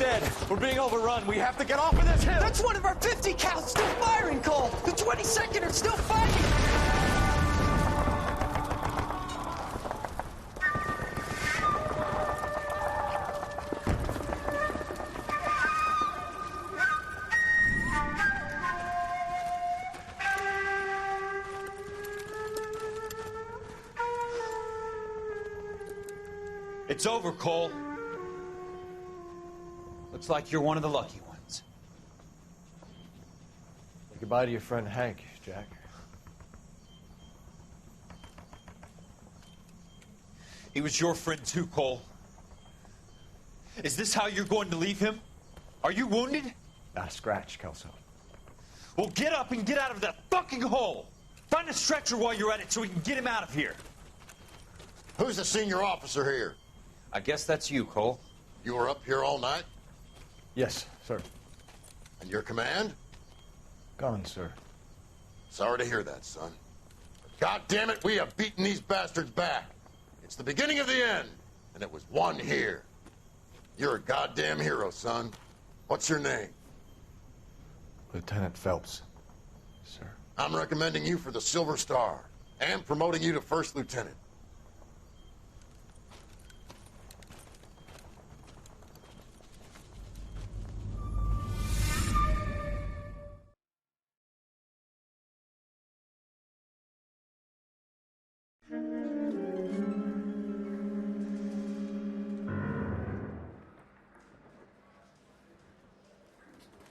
dead. We're being overrun. We have to get off of this hill. That's one of our 50 cows still firing, Cole. The 22nd are still fighting. It's over, Cole. Looks like you're one of the lucky ones. Say goodbye to your friend Hank, Jack. He was your friend too, Cole. Is this how you're going to leave him? Are you wounded? Not a scratch, Kelso. Well, get up and get out of that fucking hole. Find a stretcher while you're at it so we can get him out of here. Who's the senior officer here? I guess that's you, Cole. You were up here all night? Yes, sir. And your command? Gone, sir. Sorry to hear that, son. But God damn it, we have beaten these bastards back. It's the beginning of the end, and it was one here. You're a goddamn hero, son. What's your name? Lieutenant Phelps, sir. I'm recommending you for the Silver Star and promoting you to first lieutenant.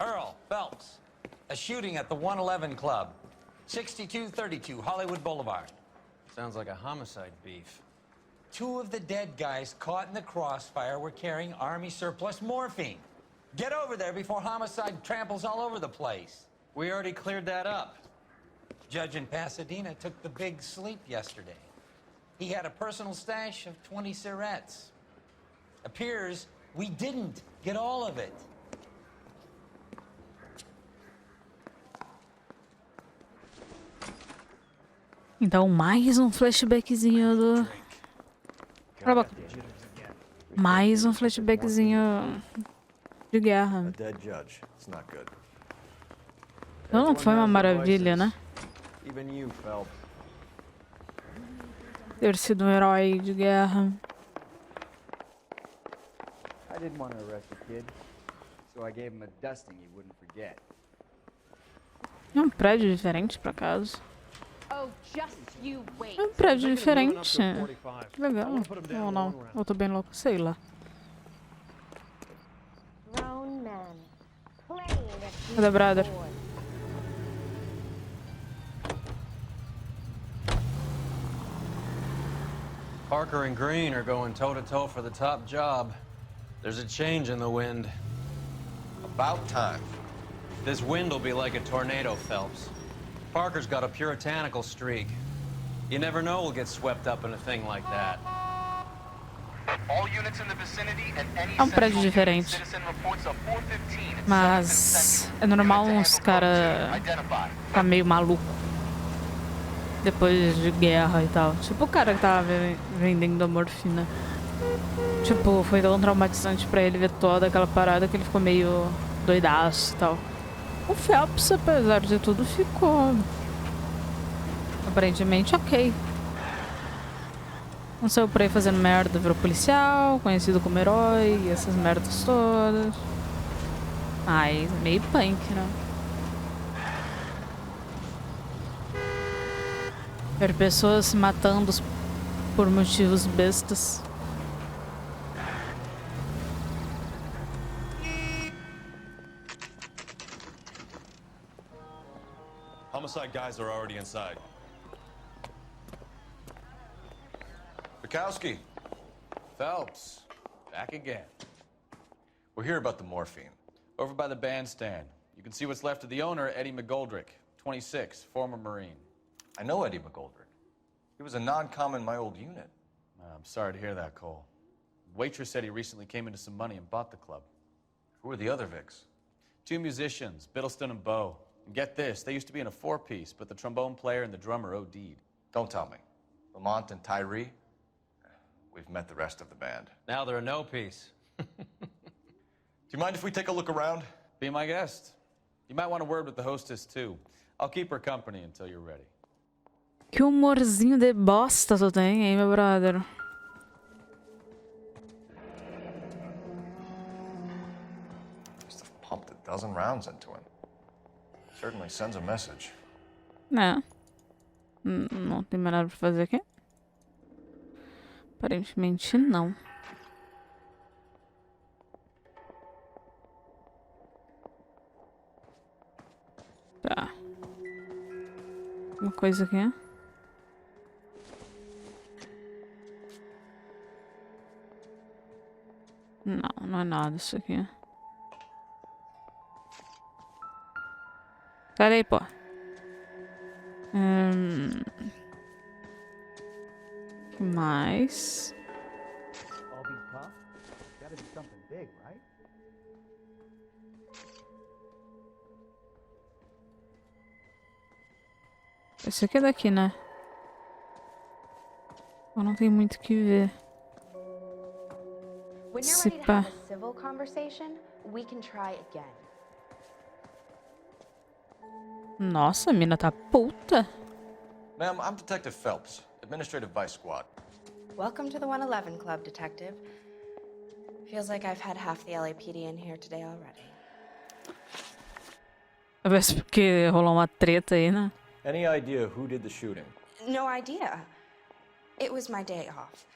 Earl Phelps, a shooting at the 111 Club, 6232 Hollywood Boulevard. Sounds like a homicide beef. Two of the dead guys caught in the crossfire were carrying Army surplus morphine. Get over there before homicide tramples all over the place. We already cleared that up. Judge in Pasadena took the big sleep yesterday. He had a personal stash of 20 cigarettes. Appears we didn't get all of it. Então, mais um flashbackzinho do... Cala a boca. Mais um flashbackzinho de guerra. Então não foi uma maravilha, né? Ter sido um herói de guerra. I didn't want to arrest the kid, so I gave him a dusting he wouldn't forget. É um prédio diferente, por acaso. É um prédio diferente. Que legal. Ou não. Eu tô bem louco, sei lá. Cadê, brother? Parker and Green are going toe-to-toe for the top job. There's a change in the wind. About time. This wind will be like a tornado, Phelps. Parker's got a puritanical streak. You never know we'll get swept up in a thing like that. All units in the vicinity and any É um prédio diferente. Mas é normal uns cara tá meio maluco depois de guerra e tal. Tipo o cara que tava vendendo a morfina. Tipo, foi tão traumatizante pra ele ver toda aquela parada que ele ficou meio doidaço e tal. O Phelps, apesar de tudo, ficou aparentemente ok. Não saiu por aí fazendo merda, virou policial, conhecido como herói e essas merdas todas. Ai, meio punk, né? Ver pessoas se matando por motivos bestas. Homicide guys are already inside. Bukowski. Phelps, back again. We're here about the morphine. Over by the bandstand. You can see what's left of the owner, Eddie McGoldrick, 26, former Marine. I know Eddie McGoldrick. He was a non-com in my old unit. I'm sorry to hear that, Cole. Waitress said he recently came into some money and bought the club. Who are the other Vics? Two musicians, Biddleston and Bowe. And get this, they used to be in a four-piece, but the trombone player and the drummer OD'd. Don't tell me. Lamont and Tyree? We've met the rest of the band. Now they're a no-piece. Do you mind if we take a look around? Be my guest. You might want a word with the hostess, too. I'll keep her company until you're ready. Que humorzinho de bosta tu tem, hein, meu brother? Must have pumped a dozen rounds into him. Certainly sends a message. Né? Não tem mais nada pra fazer aqui? Aparentemente não. Tá. Uma coisa aqui. Não, não é nada isso aqui. Pera aí, pô. Que mais? All be tough? Gotta be something big, right? Esse aqui é daqui, né? Eu não tenho muito o que ver. When you're Se ready to pá. have a civil conversation, we can try again. Nossa, a mina tá puta. Ma'am, I'm Detective Phelps, Administrative Vice Squad. Welcome to the 111 Club, Detective. Feels like I've had half the LAPD in here today already. Parece porque rolou uma treta aí, né? Any idea who did the shooting? No idea. It was my day off.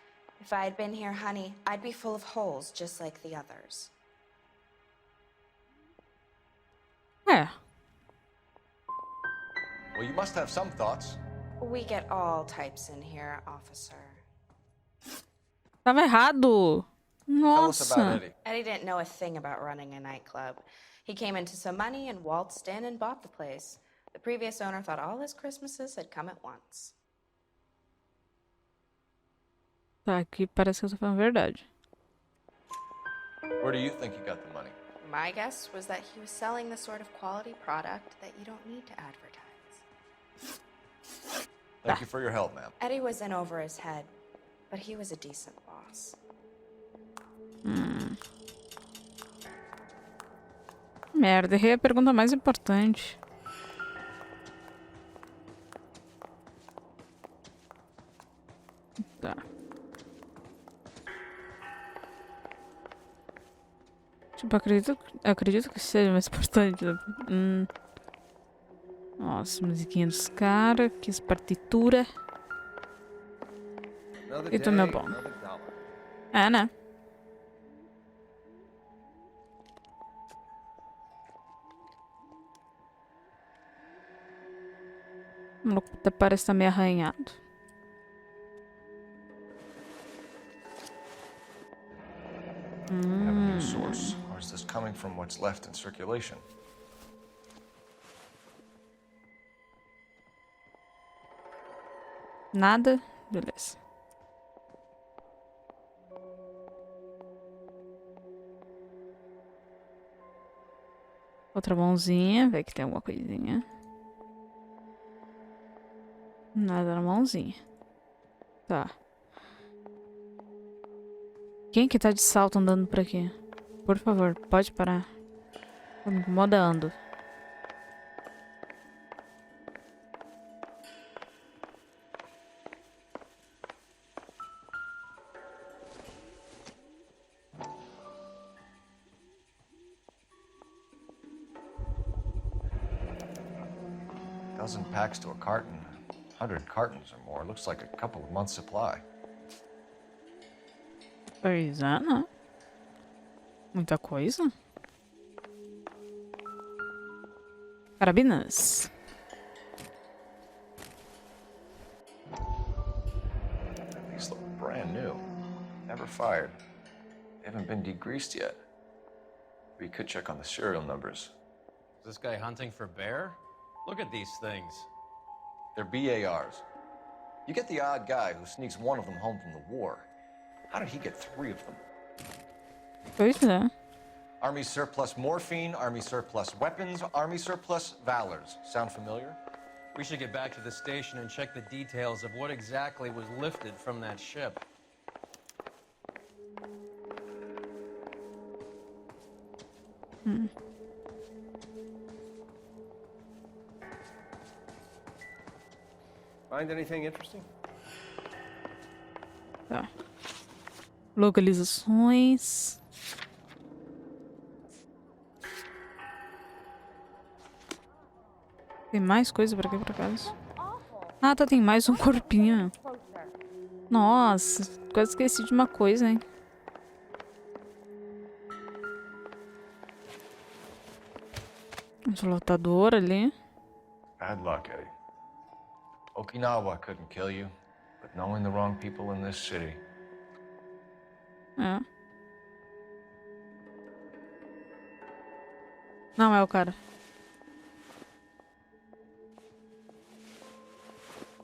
If I had been here, honey, I'd be full of holes just like the others. É. Well, you must have some thoughts. We get all types in here, officer. Tava errado. Tell us about Nossa. Eddie. Eddie didn't know a thing about running a nightclub. He came into some money and waltzed in and bought the place. The previous owner thought all his Christmases had come at once. Tá, aqui parece que eu tô falando a verdade. Where do you think he got the money? My guess was that he was selling the sort of quality product that you don't need to advertise. Thank you for your help, ma'am. Eddie was in over his head, but he was a decent boss. Merda, errei a pergunta mais importante. Tá. Tipo, acredito que seja mais importante. Nossa, musiquinha dos caras, que as partitura. E tu, meu bom. É, né? O maluco até parece estar meio arranhado. Have a new source, or is this coming from what's left in circulation? Nada? Beleza. Outra mãozinha, vê que tem alguma coisinha. Nada na mãozinha. Tá. Quem que tá de salto andando por aqui? Por favor, pode parar. Tô me incomodando. Dozen packs to a carton. 100 cartons or more. Looks like a couple of months' supply. Pois é, né? Muita coisa. Carabinas. These look brand new. Never fired. They haven't been degreased yet. We could check on the serial numbers. Is this guy hunting for bear? Look at these things. They're BARs. You get the odd guy who sneaks one of them home from the war. How did he get 3 of them? Pois é. Army surplus morphine, Army surplus weapons, Army surplus valors. Sound familiar? We should get back to the station and check the details of what exactly was lifted from that ship. Find anything interesting? Tá. Localizações. Tem mais coisa pra aqui, por acaso? Ah, tá, tem mais um corpinho. Nossa, quase esqueci de uma coisa, hein? Lotador ali. Bad luck, Eddie. Okinawa couldn't kill you, but knowing the wrong people in this city. É. Não é o cara.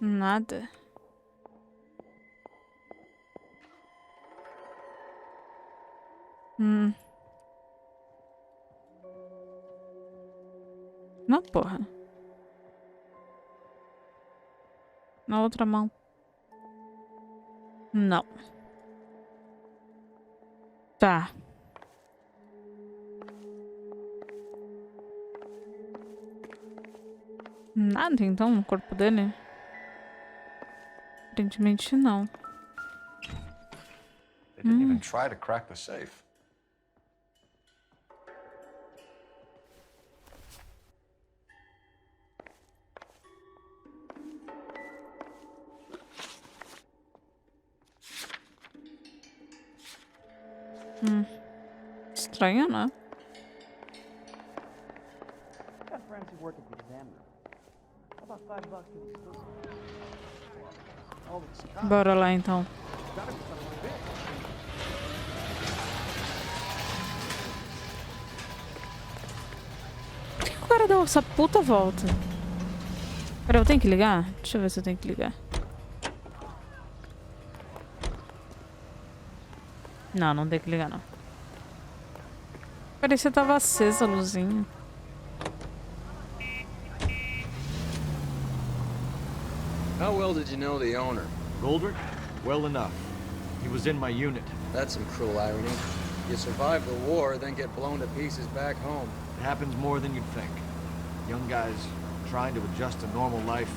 Nada. Não, porra. Na outra mão. Não. Tá. Nada, então, no corpo dele? Aparentemente, não. They didn't even try to crack the safe. Estranho, né? Got friends who work at the examiner. How about $5 for the exclusive? Oh, it's Bora lá, então. Por que o cara deu essa puta volta? Pera, eu tenho que ligar? Deixa eu ver se eu tenho que ligar. Não, não tem que ligar, não. Parecia que tava acesa a luzinha. How well did you know the owner? Goldrick? Well enough. He was in my unit. That's some cruel irony. You survive the war, then get blown to pieces back home. It happens more than you'd think. Young guys trying to adjust to normal life,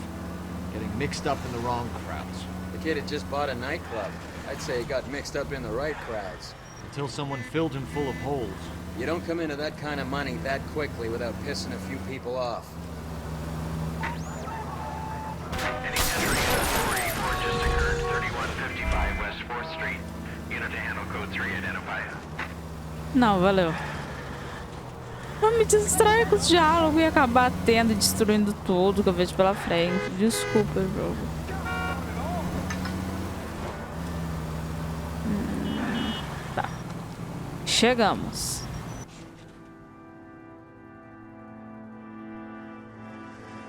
getting mixed up in the wrong crowds. The kid had just bought a nightclub. I'd say he got mixed up in the right crowds. Until someone filled him full of holes. You don't come into that kind of money that quickly without pissing a few people off. Any entry in 4 just occurred, 3155 West 4th Street. Unit to handle code 3, identify. Não, valeu. Não me distraia com os diálogos e acabar tendo e destruindo tudo que eu vejo pela frente. Desculpa, jogo. Tá. Chegamos.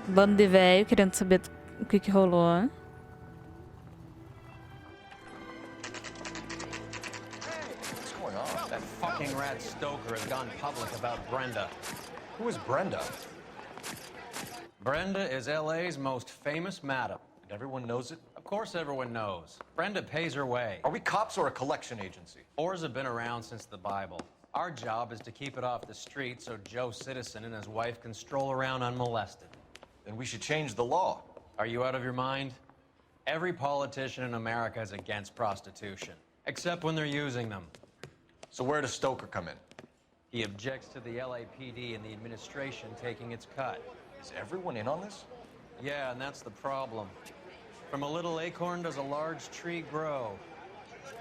Bando de velho querendo saber o que rolou, né? That fucking rat Stoker has gone public about Brenda. Who is Brenda? Brenda is L.A.'s most famous madam. And everyone knows it? Of course everyone knows. Brenda pays her way. Are we cops or a collection agency? Whores have been around since the Bible. Our job is to keep it off the street so Joe Citizen and his wife can stroll around unmolested. Then we should change the law. Are you out of your mind? Every politician in America is against prostitution, except when they're using them. So where does Stoker come in? He objects to the LAPD and the administration taking its cut. Is everyone in on this? Yeah, and that's the problem. From a little acorn does a large tree grow.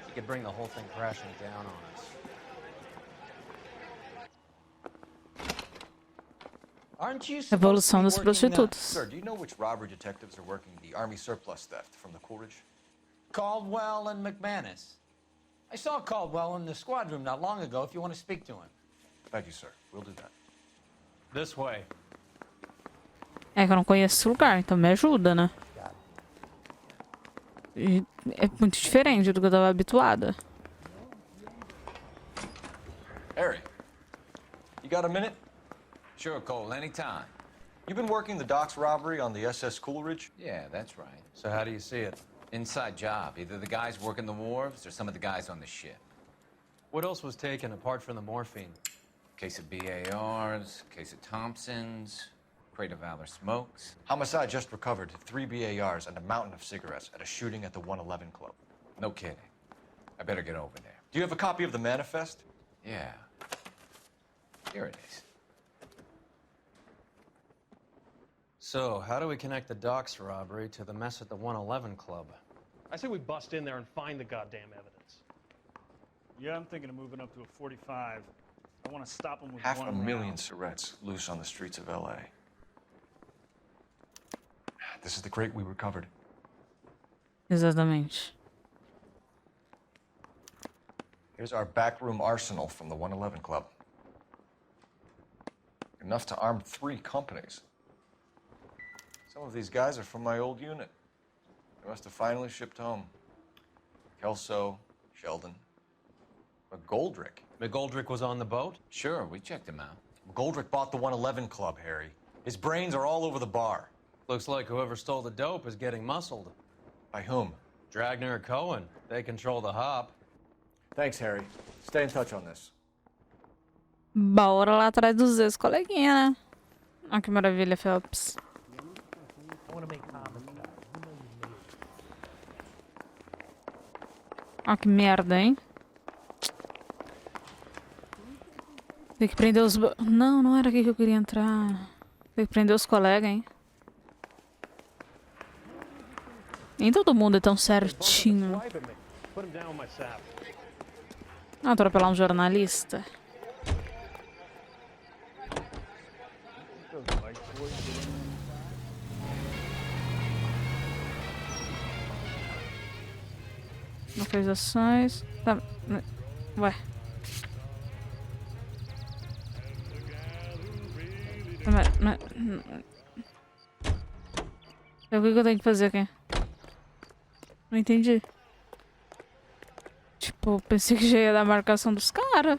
He could bring the whole thing crashing down on us. Aren't you Revolução das prostitutas. Sir, do you know which robbery detectives are working the Army surplus theft from the Coolidge? Caldwell and McManus. I saw Caldwell in the squad room not long ago if you want to speak to him. Thank you, sir. We'll do that. This way. É que eu não conheço esse lugar, então me ajuda, né? E é muito diferente do que eu tava habituada. Harry, you got a minute? Sure, Cole, anytime. You've been working the docks robbery on the SS Coolidge? Yeah, that's right. So how do you see it? Inside job. Either the guys working the wharves or some of the guys on the ship. What else was taken apart from the morphine? Case of BARs, case of Thompsons, crate of Valor smokes. Homicide just recovered 3 BARs and a mountain of cigarettes at a shooting at the 111 Club. No kidding. I better get over there. Do you have a copy of the manifest? Yeah. Here it is. So, how do we connect the docks robbery to the mess at the 111 Club? I say we bust in there and find the goddamn evidence. Yeah, I'm thinking of moving up to a 45. I want to stop them with one $500,000 round. cigarettes loose on the streets of L.A. This is the crate we recovered. Exatamente. Here's our backroom arsenal from the 111 Club. Enough to arm 3 companies. Some of these guys are from my old unit. They must have finally shipped home. Kelso, Sheldon, McGoldrick. McGoldrick was on the boat? Sure, we checked him out. McGoldrick bought the 111 Club, Harry. His brains are all over the bar. Looks like whoever stole the dope is getting muscled. By whom? Dragner or Cohen. They control the hop. Thanks, Harry. Stay in touch on this. Bora lá atrás dos ex-coleguinhas, né? Olha que maravilha, Phelps. Olha que merda, hein? Tem que prender os... Não, não era aqui que eu queria entrar. Tem que prender os colegas, hein? Nem todo mundo é tão certinho. Não, atropelar um jornalista. Localizações. Tá. Ué. O que eu tenho que fazer aqui? Não entendi. Tipo, pensei que já ia dar a marcação dos caras.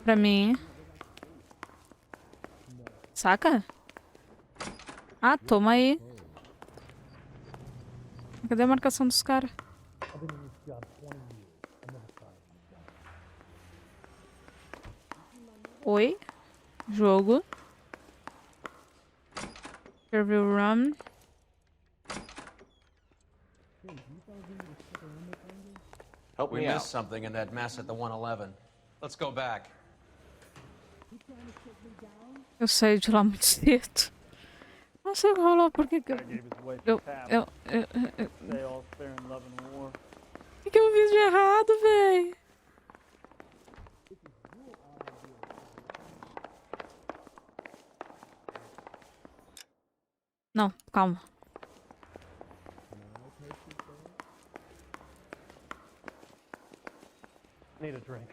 Pra mim. Saca? Ah, toma aí. Cadê a marcação dos caras? Oi? Jogo. Interview run. Help me missed something in that mess at the 111. Let's go back. Eu saí de lá muito cedo. Não sei o que rolou, por que que eu... O que eu fiz de errado, véi? Não, calma. Need a drink.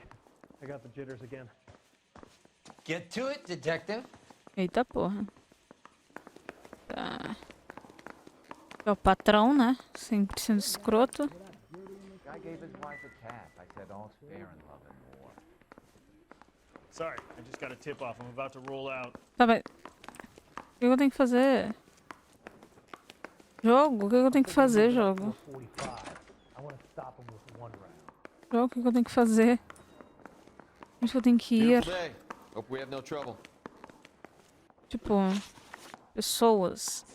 I got the jitters again. Get to it, detective. Eita porra. Tá. É o patrão, né? Sempre sendo escroto. Guy gave his wife a tap. I said all's fair in love and war. Sorry, I just got a tip off. I'm about to roll out. Tá, mas... O que eu tenho que fazer? Jogo? O que eu tenho que fazer, jogo? Jogo, o que eu tenho que fazer? Onde eu tenho que ir? Tipo... Pessoas.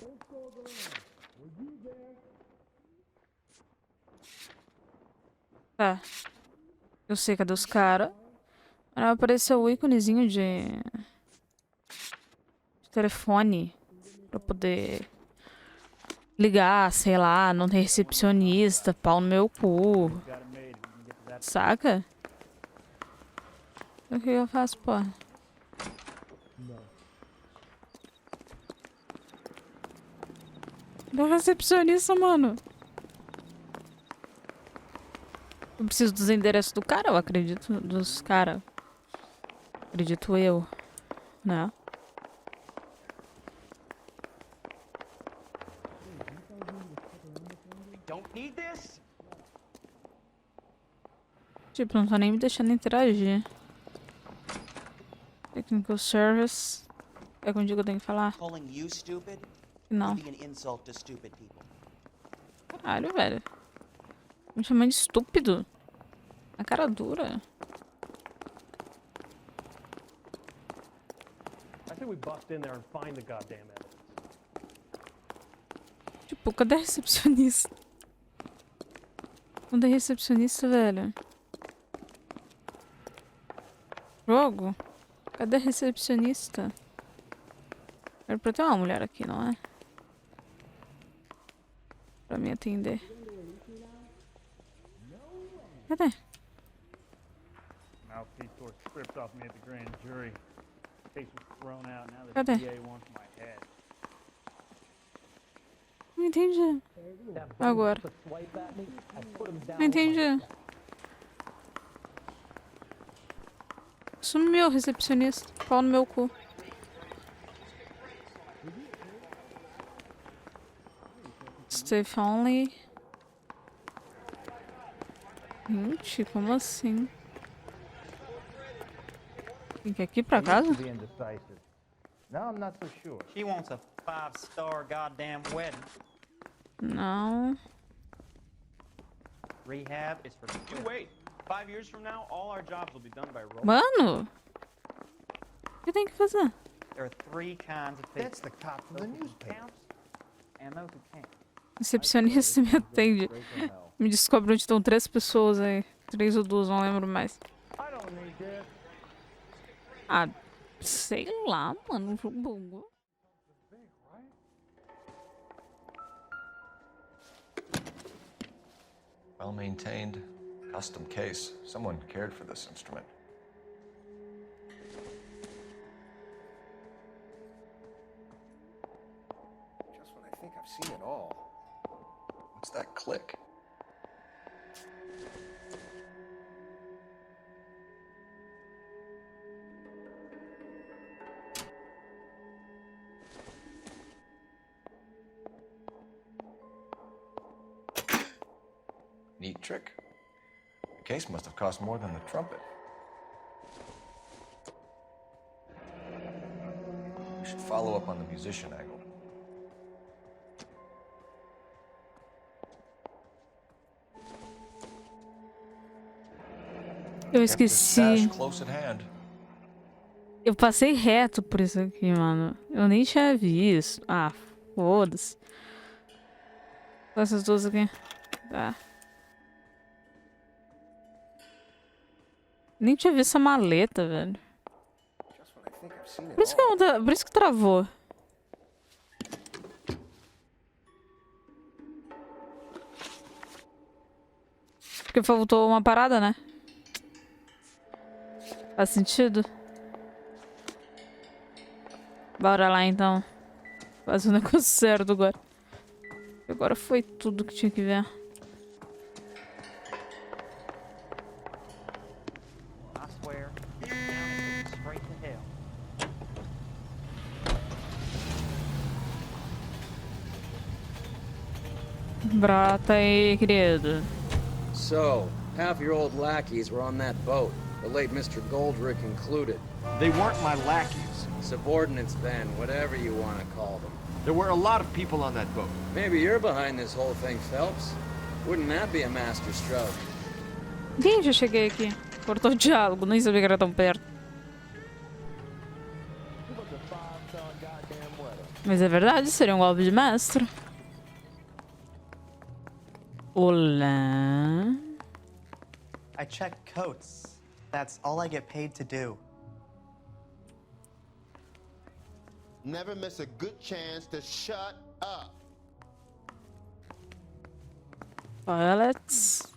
Tá. Eu sei cadê os caras. Apareceu o íconezinho de telefone. Pra poder ligar, sei lá, não tem recepcionista, pau no meu cu. Saca? O que eu faço, pô? Da recepcionista, mano. Eu preciso dos endereços do cara, eu acredito. Dos caras. Acredito eu. Né? Tipo, não tá nem me deixando interagir. Technical Service. É contigo que eu tenho que falar? Não. Caralho, velho. Me chamando de estúpido. A cara dura. I think we bust in there and find the goddamn evidence. Tipo, cadê a recepcionista? Cadê a recepcionista, velho? Jogo? Cadê a recepcionista? Era pra ter uma mulher aqui, não é? Pra me atender. Cadê? Mouthpiece was stripped off me at the grand jury. Case was thrown out. Now the Cadê? DA wants my head. Não entendi. Agora. Não entendi. Sumiu, recepcionista. Pau no meu cu. Staff only. Gente, como assim? Tem que ir aqui pra casa? Now I'm not so sure. She wants a 5-star goddamn wedding. Não. Rehab is for You wait. 5 years from now, all our jobs will be done by robots. Mano! O que tem que fazer? There are 3 kinds of people. That's the cop from the newspaper. And those who can't. Recepcionista me atende. Me descobre onde estão 3 pessoas aí. 3 ou 2, não lembro mais. Ah, sei lá, mano. O jogo bugou. Well maintained, custom case. Someone cared for this instrument. Just when I think I've seen it all. What's that click? Neat trick. The case must have cost more than the trumpet. We should follow up on the musician angle. Eu esqueci. Close at hand. Eu passei reto por isso aqui, mano. Eu nem tinha visto. Ah, foda-se. Essas duas aqui. Tá. Nem tinha visto essa maleta, velho. Por isso que travou. Porque faltou uma parada, né? Faz sentido? Bora lá, então. Fazer o negócio certo agora. Agora foi tudo que tinha que ver. Brata aí, querido. So, half your old lackeys were on that boat, the late Mr. Goldrick included. They weren't my lackeys. Subordinates, Ben, whatever you want to call them. There were a lot of people on that boat. Maybe you're behind this whole thing, Phelps. Wouldn't that be a master stroke? Gente, eu cheguei aqui. Cortou o diálogo, nem sabia que era tão perto. Mas é verdade, seria um golpe de mestre. Olá. I check coats. That's all I get paid to do. Never miss a good chance to shut up. Toilets.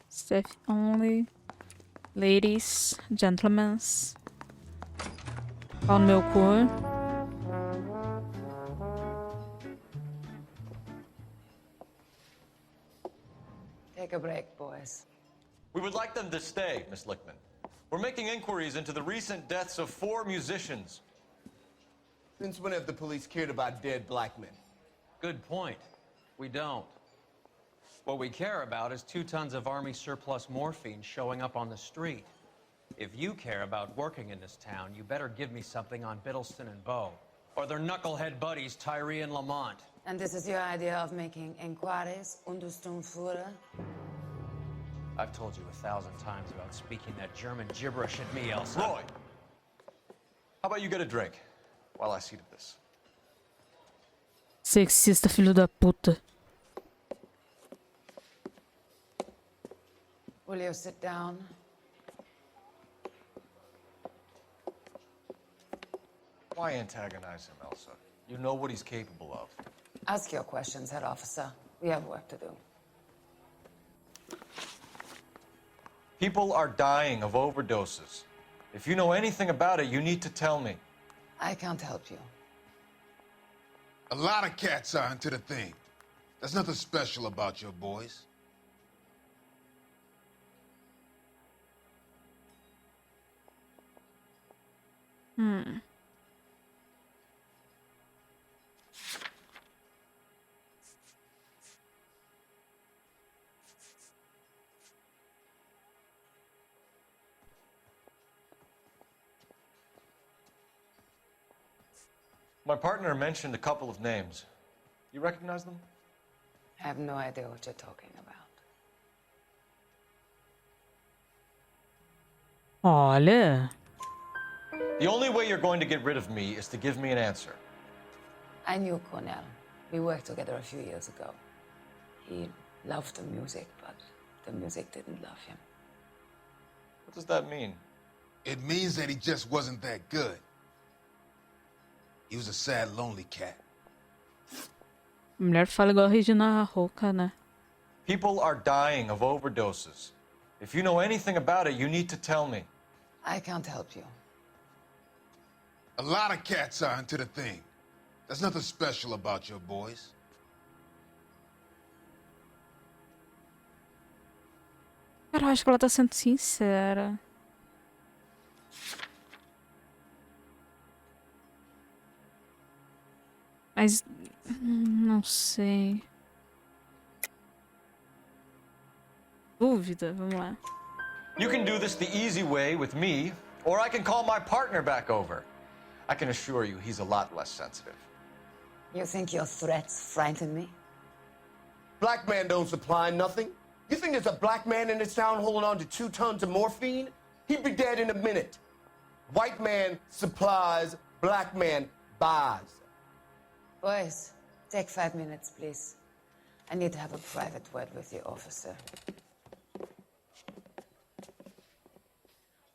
Staff only. Ladies, gentlemen. Pau no meu cu. Take a break, boys. We would like them to stay, Miss Lickman. We're making inquiries into the recent deaths of 4 musicians. Since when have the police cared about dead black men? Good point. We don't. What we care about is 2 tons of Army surplus morphine showing up on the street. If you care about working in this town, you better give me something on Biddleston and Bow, or their knucklehead buddies Tyree and Lamont. And this is your idea of making inquiries, Untersturmführer? I've told you 1,000 times about speaking that German gibberish at me, Elsa. Roy! How about you get a drink? while I see to this. Sexista, filho da puta. Will you sit down? Why antagonize him, Elsa? You know what he's capable of. Ask your questions, Head Officer. We have work to do. People are dying of overdoses. If you know anything about it, you need to tell me. I can't help you. A lot of cats are into the thing. There's nothing special about your boys. My partner mentioned a couple of names. You recognize them? I have no idea what you're talking about. Olha. The only way you're going to get rid of me is to give me an answer. I knew Cornell. We worked together a few years ago. He loved the music, but the music didn't love him. What does that mean? It means that he just wasn't that good. He was a sad, lonely cat. A mulher fala igual a Regina Roca, né? People are dying of overdoses. If you know anything about it, you need to tell me. I can't help you. A lot of cats are into the thing. There's nothing special about your boys. Cara, eu acho que ela tá sendo sincera. Mas não sei. Dúvida, vamos lá. You can do this the easy way with me, or I can call my partner back over. I can assure you he's a lot less sensitive. You think your threats frighten me? Black man don't supply nothing. You think there's a black man in this town holding on to 2 tons of morphine? He'd be dead in a minute. White man supplies, black man buys. Boys, take 5 minutes, please. I need to have a private word with you, officer.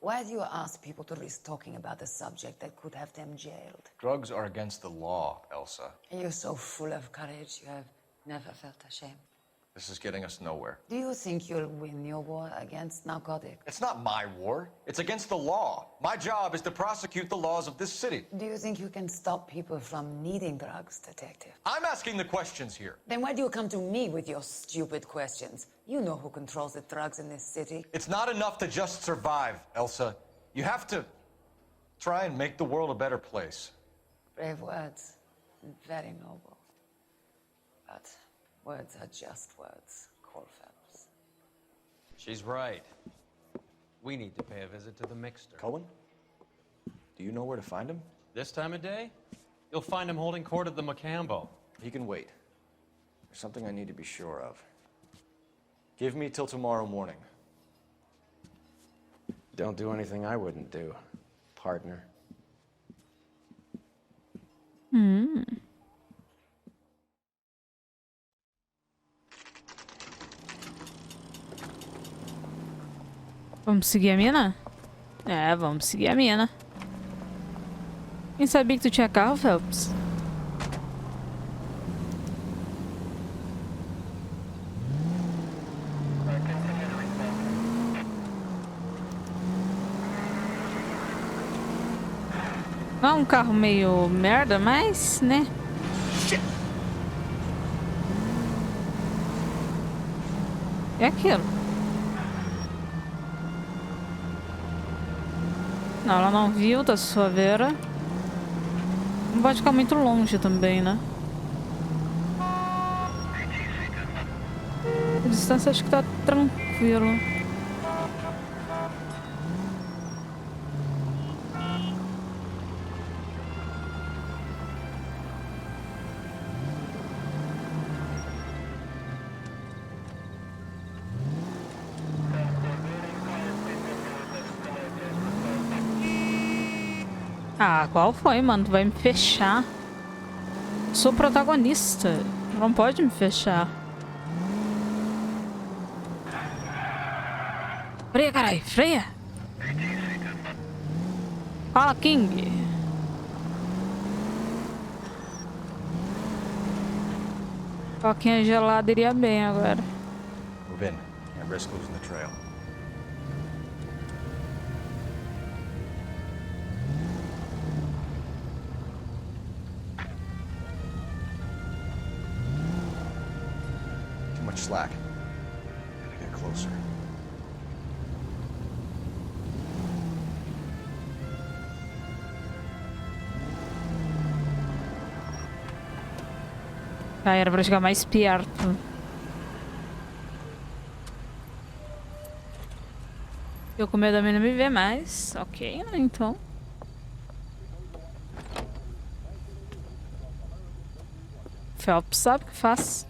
Why do you ask people to risk talking about a subject that could have them jailed? Drugs are against the law, Elsa. You're so full of courage, you have never felt ashamed. This is getting us nowhere. Do you think you'll win your war against narcotics? It's not my war. It's against the law. My job is to prosecute the laws of this city. Do you think you can stop people from needing drugs, detective? I'm asking the questions here. Then why do you come to me with your stupid questions? You know who controls the drugs in this city. It's not enough to just survive, Elsa. You have to try and make the world a better place. Brave words, and very noble. But words are just words, Cole Phelps. She's right. We need to pay a visit to the mixer. Cohen? Do you know where to find him? This time of day? You'll find him holding court at the Macambo. He can wait. There's something I need to be sure of. Give me till tomorrow morning. Don't do anything I wouldn't do, partner. Vamos seguir a mina? É, vamos seguir a mina. Quem sabia que tu tinha carro, Phelps? Não é um carro meio merda, mas, né? É aquilo. Não, ela não viu, tá suaveira. Não pode ficar muito longe também, né? A distância acho que tá tranquilo. Ah, qual foi, mano? Tu vai me fechar? Sou protagonista. Não pode me fechar. Freia, caralho. Freia. Fala, King. Coquinha gelada iria bem agora. Move in. Can't risk losing the trail. Too much slack. Gotta get closer. Ah, era pra chegar mais perto. Eu com medo da menina me ver mais. Ok, né? Então. Phelps sabe o que faz.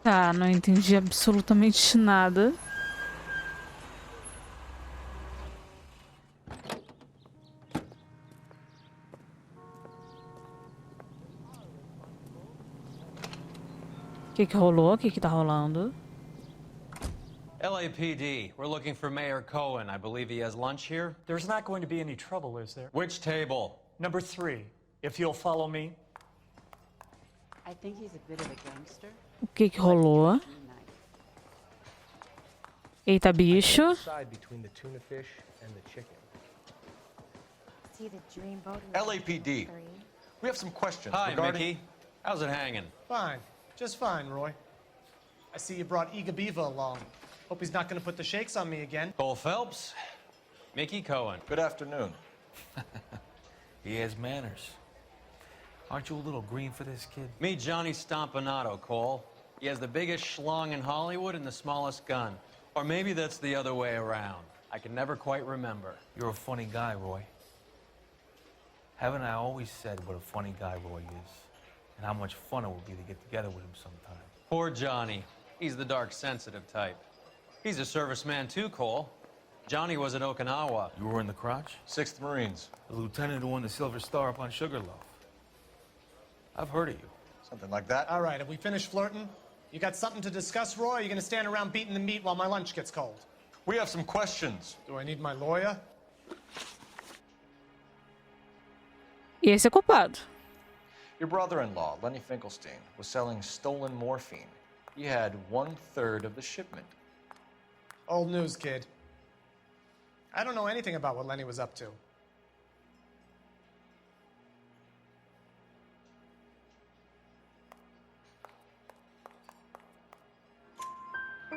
Tá, não entendi absolutamente nada. O que rolou? O que tá rolando? LAPD, we're looking for Mayor Cohen. I believe he has lunch here. There's not going to be any trouble, is there? Which table? Number 3, if you'll follow me. I think he's a bit of a gangster. O que rolou? Eita, bicho. Between the tuna fish and the chicken. See the dreamboat. LAPD. We have some questions. Hi, regarding... Mickey. How's it hanging? Fine. Just fine, Roy. I see you brought Igabiva along. Hope he's not going to put the shakes on me again. Cole Phelps. Mickey Cohen. Good afternoon. He has manners. Aren't you a little green for this kid? Meet Johnny Stompanato, Cole. He has the biggest schlong in Hollywood and the smallest gun. Or maybe that's the other way around. I can never quite remember. You're a funny guy, Roy. Haven't I always said what a funny guy Roy is? And how much fun it would be to get together with him sometime. Poor Johnny. He's the dark, sensitive type. He's a serviceman too, Cole. Johnny was at Okinawa. You were in the crotch? 6th Marines. The lieutenant who won the Silver Star up on Sugarloaf. I've heard of you. Something like that. All right, have we finished flirting? You got something to discuss, Roy, or are you going to stand around beating the meat while my lunch gets cold? We have some questions. Do I need my lawyer? E esse é culpado. Your brother-in-law, Lenny Finkelstein, was selling stolen morphine. He had 1/3 of the shipment. Old news, kid. I don't know anything about what Lenny was up to.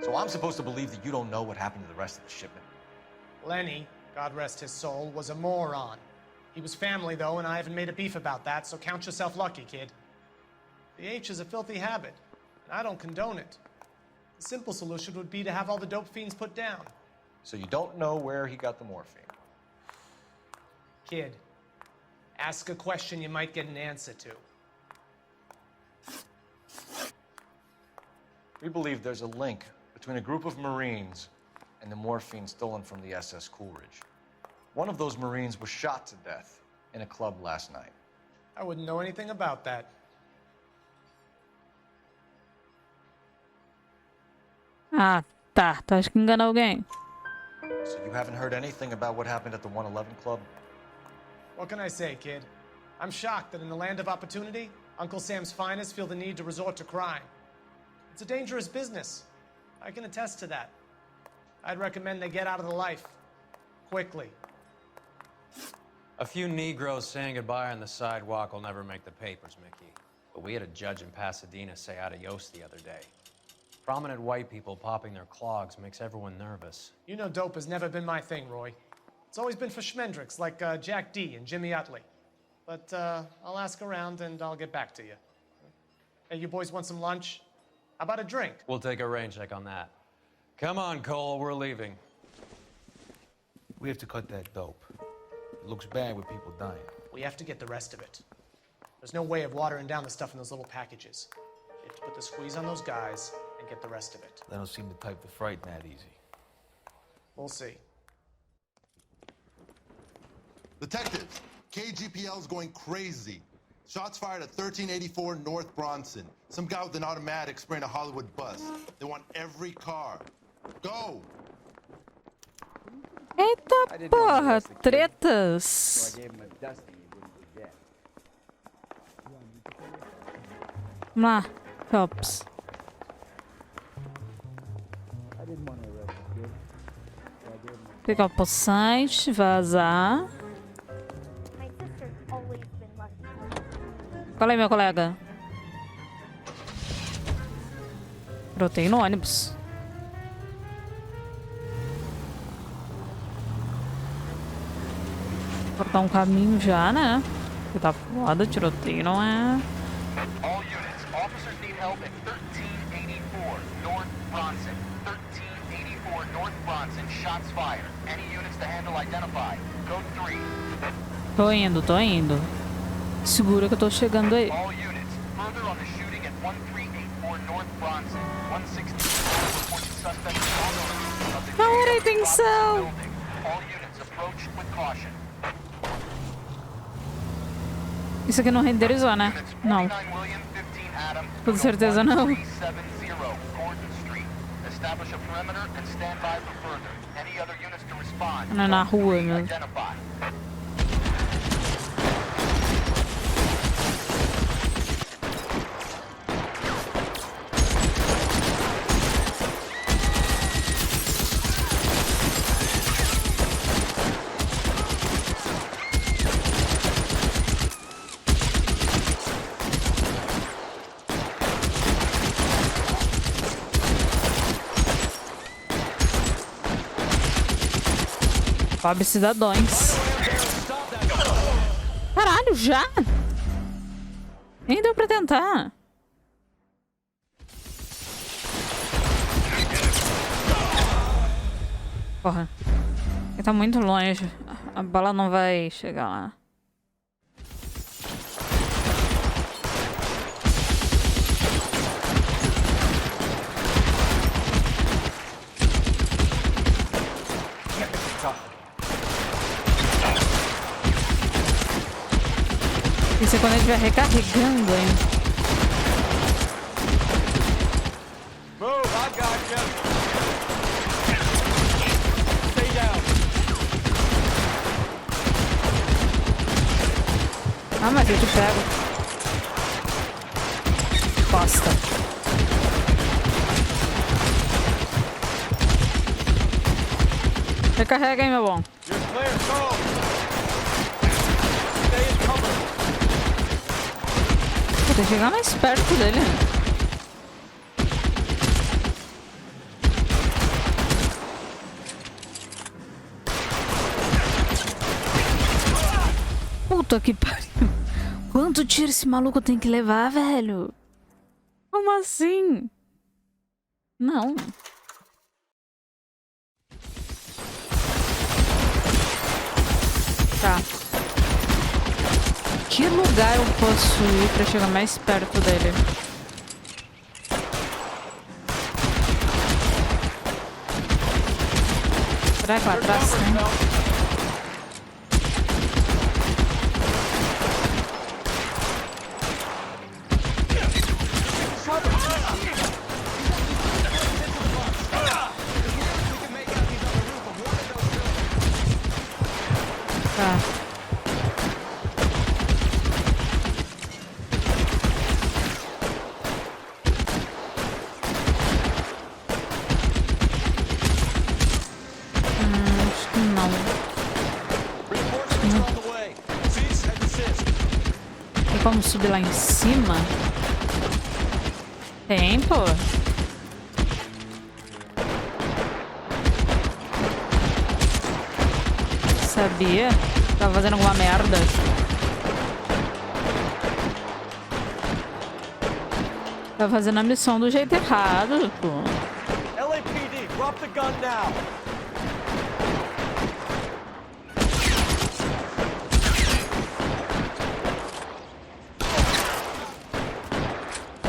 So I'm supposed to believe that you don't know what happened to the rest of the shipment? Lenny, God rest his soul, was a moron. He was family, though, and I haven't made a beef about that, so count yourself lucky, kid. The H is a filthy habit, and I don't condone it. The simple solution would be to have all the dope fiends put down. So you don't know where he got the morphine? Kid, ask a question you might get an answer to. We believe there's a link between a group of Marines and the morphine stolen from the SS Coolidge. One of those Marines was shot to death in a club last night. I wouldn't know anything about that. Ah, tá. Tu acha que engana alguém? So you haven't heard anything about what happened at the 111 Club? What can I say, kid? I'm shocked that in the land of opportunity, Uncle Sam's finest feel the need to resort to crime. It's a dangerous business. I can attest to that. I'd recommend they get out of the life. Quickly. A few Negroes saying goodbye on the sidewalk will never make the papers, Mickey. But we had a judge in Pasadena say adios the other day. Prominent white people popping their clogs makes everyone nervous. You know dope has never been my thing, Roy. It's always been for schmendricks like Jack D and Jimmy Utley. But I'll ask around and I'll get back to you. Hey, you boys want some lunch? How about a drink? We'll take a rain check on that. Come on, Cole, we're leaving. We have to cut that dope. It looks bad with people dying. We have to get the rest of it. There's no way of watering down the stuff in those little packages. You have to put the squeeze on those guys and get the rest of it. They don't seem the type to frighten that easy. We'll see. Detectives, KGPL's going crazy. Shots fired at 1384 North Bronson. Some guy with an automatic spraying a Hollywood bus. They want every car. Go! Eita porra, tretas. Vamos lá, Phelps. Pegar o poçante, vazar. Fala aí, meu colega. Brotei no ônibus. Cortar um caminho já, né? Porque tá foda, tiroteio não é. All units, officers need help at 1384 North Bronson. 1384 North Bronson, shots fired. Any units to handle identify. Code 3. Tô indo. Segura que eu tô chegando aí. All units, further on the shooting at 1384 North Bronson. 164 reported suspect of the Não era a intenção. All units approach with caution. Isso aqui não renderizou, né? Não. Com certeza não. Não é na rua mesmo. Pobre cidadãos. Caralho, já? Nem deu pra tentar. Porra. Ele tá muito longe. A bala não vai chegar lá. Isso é quando a gente vai recarregando, hein? Move, I got you. Stay down. Ah, mas eu te pego. Bosta. Recarrega, hein, meu bom. You're clear, go. Stay in cover. Vou ter que chegar mais perto dele. Puta que pariu. Quanto tiro esse maluco tem que levar, velho? Como assim? Não. Tá. Que lugar eu posso ir pra chegar mais perto dele? Será que lá atrás tem? Tá. Acho que não. Tem como subir lá em cima? Tem, pô. Sabia? Tava fazendo alguma merda. Tava fazendo a missão do jeito errado, pô. LAPD, drop the gun now.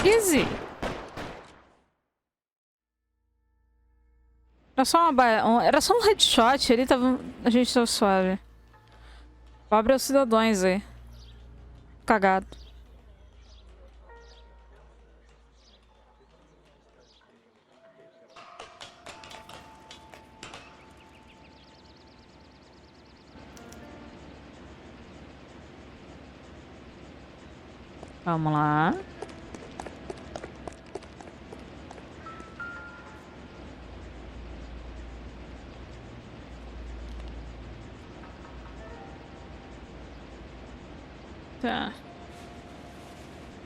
Easy. Era só era só um headshot, ele tava. A gente tava suave. Pobre os cidadãos aí. Cagado. Vamos lá. Tá.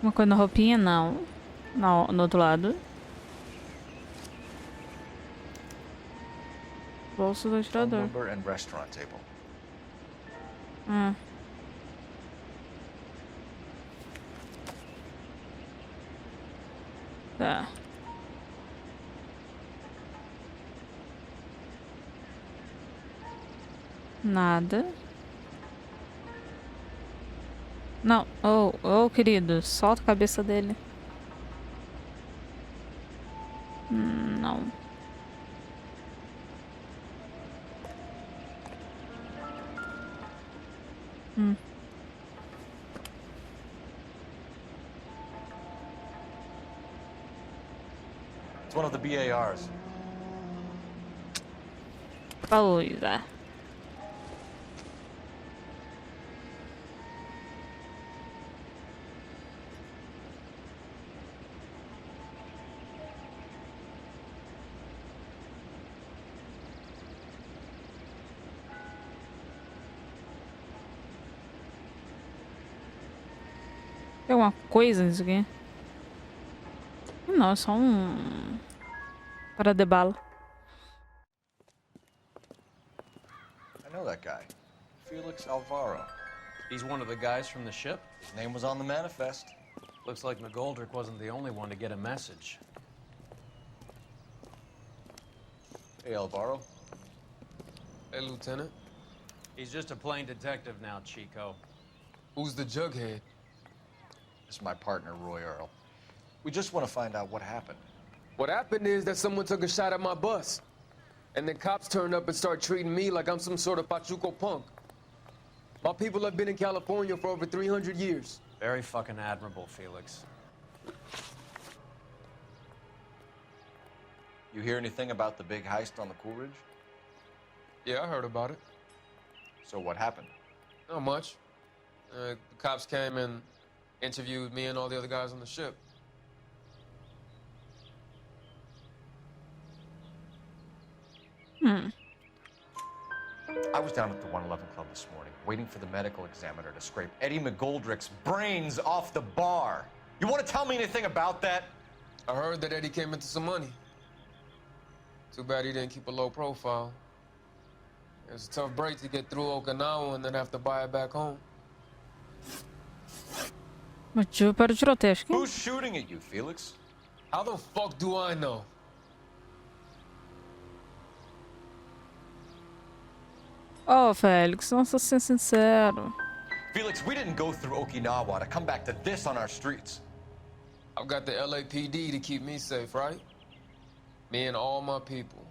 Uma coisa na roupinha? Não. Não, no outro lado. Bolso do atirador. Number and restaurant table. Tá. Nada. Não. Oh, querido. Solta a cabeça dele. Não. It's one of the BARs. Pois é. Tem alguma coisa nisso aqui? Não, é só um... para de bala. I know that guy. Felix Alvaro. He's one of the guys from the ship? His name was on the manifest. Looks like McGoldrick wasn't the only one to get a message. Hey, Alvaro. Hey, Lieutenant. He's just a plain detective now, Chico. Who's the jughead? This is my partner, Roy Earl. We just want to find out what happened. What happened is that someone took a shot at my bus. And then cops turned up and start treating me like I'm some sort of Pachuco punk. My people have been in California for over 300 years. Very fucking admirable, Felix. You hear anything about the big heist on the Coolidge? Yeah, I heard about it. So what happened? Not much. The cops came and interviewed me and all the other guys on the ship. I was down at the 111 Club this morning, waiting for the medical examiner to scrape Eddie McGoldrick's brains off the bar. You want to tell me anything about that? I heard that Eddie came into some money. Too bad he didn't keep a low profile. It was a tough break to get through Okinawa and then have to buy it back home. Motivo para o tiroteio, acho que... Who's shooting at you, Felix? How the fuck do I know? Oh, Félix, nossa, ser sincero. Felix, we didn't go through Okinawa to come back to this on our streets. I've got the LAPD to keep me safe, right? Me and all my people.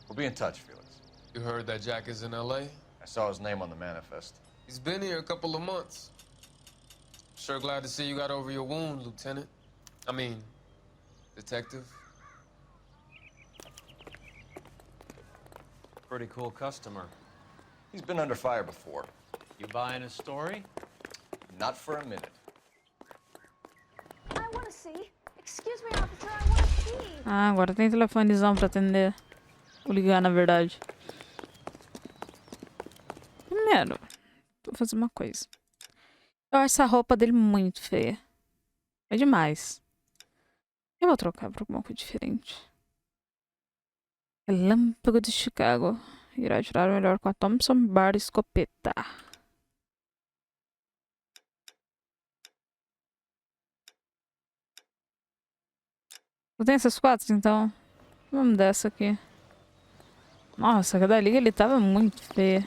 We'll be in touch, Felix. You heard that Jack is in LA? I saw his name on the manifest. He's been here a couple of months. Sure glad to see you got over your wound, Lieutenant. I mean, Detective. Pretty cool customer. He's been under fire before. You buying his story? Not for a minute. I want to see. Excuse me, officer, I want to see. Ah, agora tem telefonezão pra atender. Vou ligar, na verdade. Primeiro, vou fazer uma coisa. Eu acho essa roupa dele muito feia. É demais. Eu vou trocar por alguma coisa diferente. Relâmpago de Chicago. Irá tirar o melhor com a Thompson Bar Escopeta. Eu tenho essas 4, então vamos dessa aqui. Nossa, cada liga ele tava muito feia.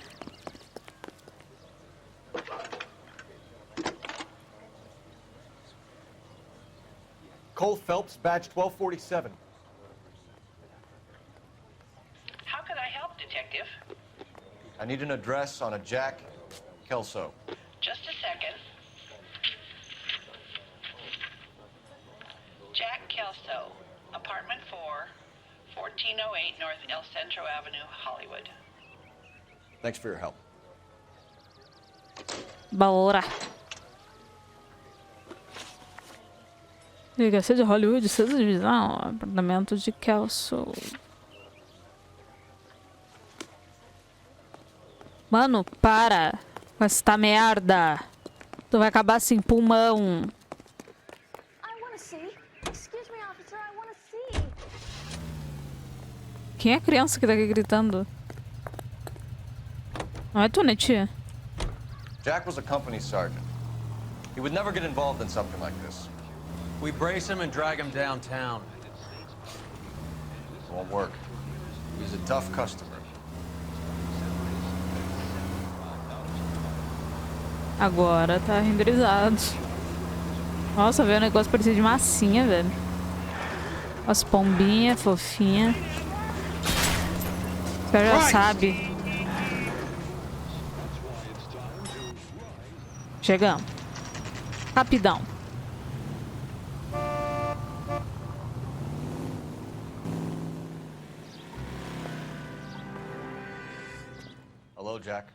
Cole Phelps, badge 1247. How can I help, Detective? I need an address on a Jack Kelso. Just a second. Jack Kelso, apartment 4, 1408 North El Centro Avenue, Hollywood. Thanks for your help. Bora. Delegacia de Hollywood, sexta divisão, apartamento de Kelso. Mano, para com esta merda. Tu vai acabar sem pulmão. I want to see. Excuse me, officer, I want to see. Quem é a criança que tá aqui gritando? Não é tu, né, tia? Jack was a company sergeant. He would never get involved in something like this. We brace him and drag him downtown. It won't work. He's a tough customer. Agora tá renderizado. Nossa, velho, o negócio parecia de massinha, velho. As pombinhas, fofinha. O cara já sabe. Chegamos. Rapidão. Hello, Jack.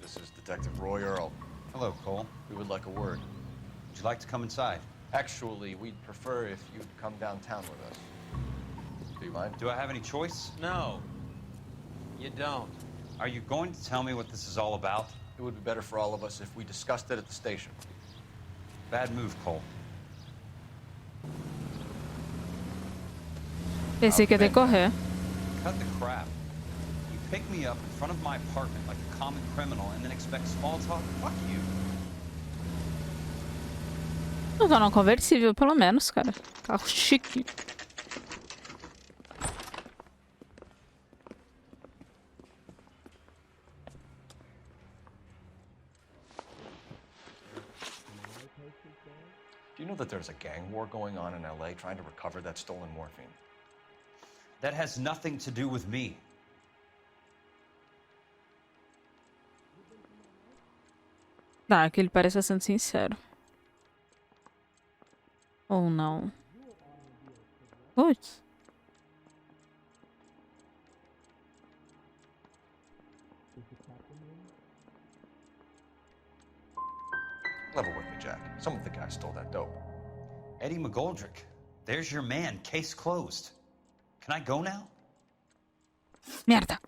This is Detective Roy Earl. Hello, Cole. We would like a word. Would you like to come inside? Actually, we'd prefer if you'd come downtown with us. Do you mind? Do I have any choice? No, you don't. Are you going to tell me what this is all about? It would be better for all of us if we discussed it at the station. Bad move, Cole. Pensei que ia ter que correr. Cut the crap. You pick me up in front of my apartment like a common criminal and then expect small talk? Fuck you. Eu tô num conversível, pelo menos, cara. Carro chique. Do you know that there's a gang war going on in L.A. trying to recover that stolen morphine? That has nothing to do with me. Tá, que ele parece sendo sincero. Ou não. Putz. Level with me, Jack. Some of the guys stole that dope. Eddie McGoldrick. There's your man. Case closed. Can I go now? Merda.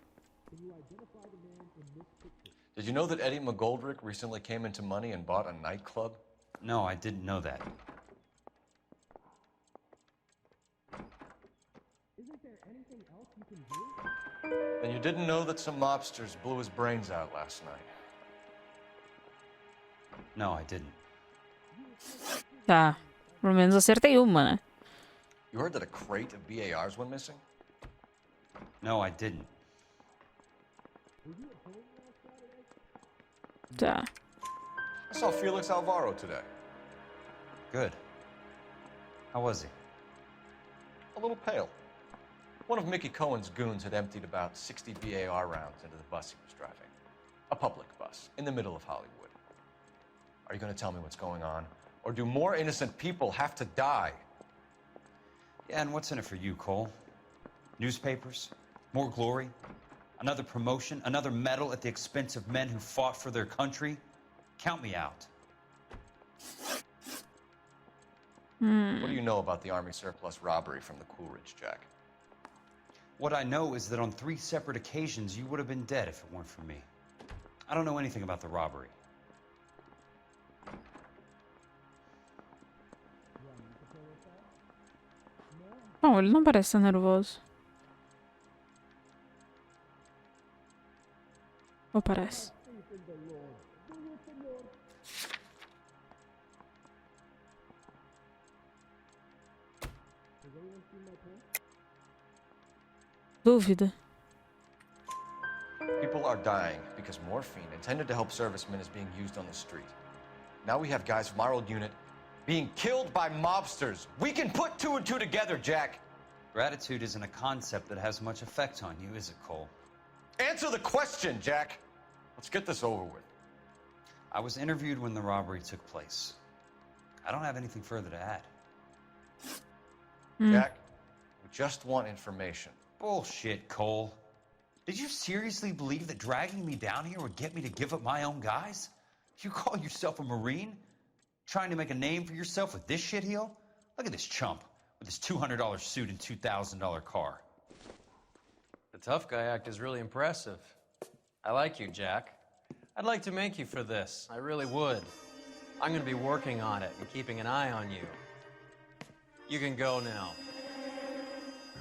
Did you know that Eddie McGoldrick recently came into money and bought a nightclub? No, I didn't know that. Isn't there anything else you can do? Then you didn't know that some mobsters blew his brains out last night. No, I didn't. Tá. Pelo menos acertei uma, né? You heard that a crate of BARs went missing? No, I didn't. Tá. I saw Felix Alvaro today. Good. How was he? A little pale. One of Mickey Cohen's goons had emptied about 60 BAR rounds into the bus he was driving. A public bus, in the middle of Hollywood. Are you going to tell me what's going on? Or do more innocent people have to die? Yeah, and what's in it for you, Cole? Newspapers? More glory? Another promotion, another medal at the expense of men who fought for their country? Count me out. What do you know about the Army surplus robbery from the Coolidge, Jack? What I know is that on 3 separate occasions, you would have been dead if it weren't for me. I don't know anything about the robbery. Bom, ele não parece ser nervoso. Ou parece? Dúvida. People are dying because morphine intended to help servicemen is being used on the street. Now we have guys from our old unit being killed by mobsters. We can put 2 and 2 together, Jack. Gratitude isn't a concept that has much effect on you, is it, Cole? Answer the question, Jack. Let's get this over with. I was interviewed when the robbery took place. I don't have anything further to add. Jack, we just want information. Bullshit, Cole. Did you seriously believe that dragging me down here would get me to give up my own guys? You call yourself a Marine? Trying to make a name for yourself with this shitheel? Look at this chump with his $200 suit and $2,000 car. The tough guy act is really impressive. I like you, Jack. I'd like to make you for this. I really would. I'm going to be working on it and keeping an eye on you. You can go now.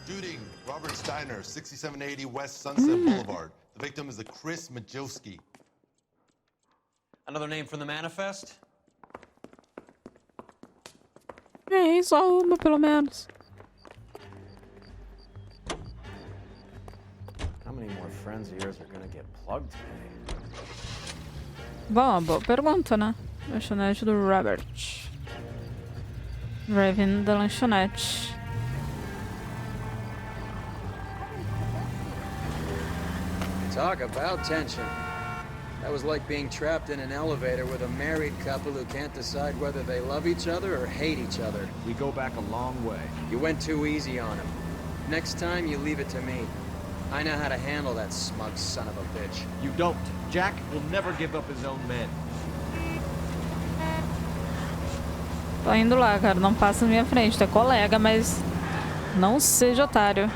Shooting, Robert Steiner, 6780 West Sunset Boulevard. The victim is a Chris Majowski. Another name from the manifest? Só uma, pelo menos. How many more friends of yours are gonna get plugged today? Bom, boa pergunta, né? Lanchonete do Robert. Drive-in da lanchonete. Talk about tension. That was like being trapped in an elevator with a married couple who can't decide whether they love each other or hate each other. We go back a long way. You went too easy on him. Next time, you leave it to me. I know how to handle that smug son of a bitch. You don't. Jack will never give up his own men. Tô indo lá, cara. Não passa na minha frente. Tu é colega, mas não seja otário.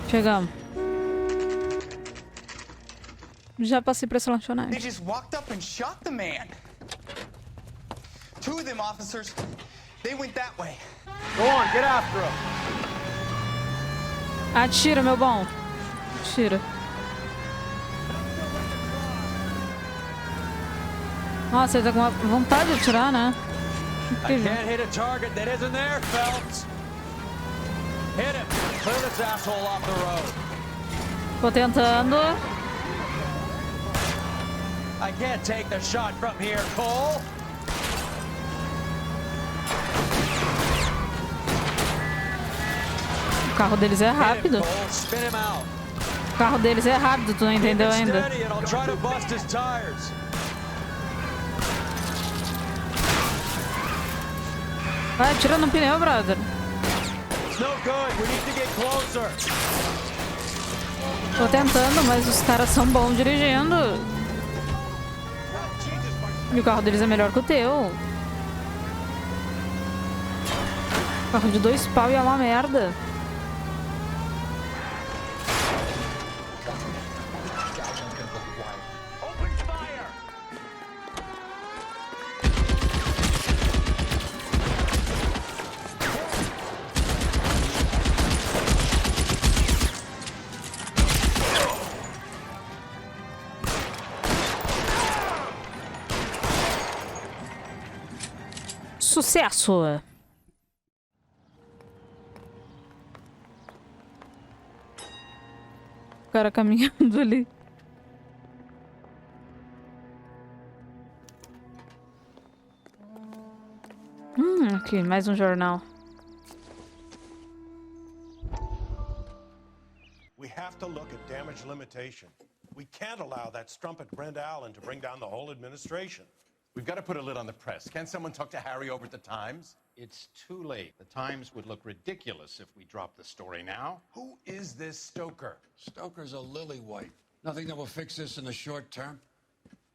Chegamos. Já passei por essa lanchonete. They just walked up and shot the man. 2 of them officers, they went that way. Go on, get after him. Atira, meu bom. Atira. Nossa, ele tá com vontade de atirar, né? I can't hit a target that isn't there, Phelps. Hit him. Clear this asshole off the road. Tô tentando. I can't take the shot from here, Cole. O carro deles é rápido. O carro deles é rápido, tu não entendeu ainda. Vai, atira no pneu, brother. Tô tentando, mas os caras são bons dirigindo. E o carro deles é melhor que o teu. Carro de 2 pau e é uma merda. Sucesso! O cara caminhando ali. Aqui, mais um jornal. We have to look at damage limitation. We can't allow that strumpet Brent Allen to bring down the whole administration. We've got to put a lid on the press. Can't someone talk to Harry over at the Times? It's too late. The Times would look ridiculous if we dropped the story now. Who is this Stoker? Stoker's a lily-white. Nothing that will fix this in the short term.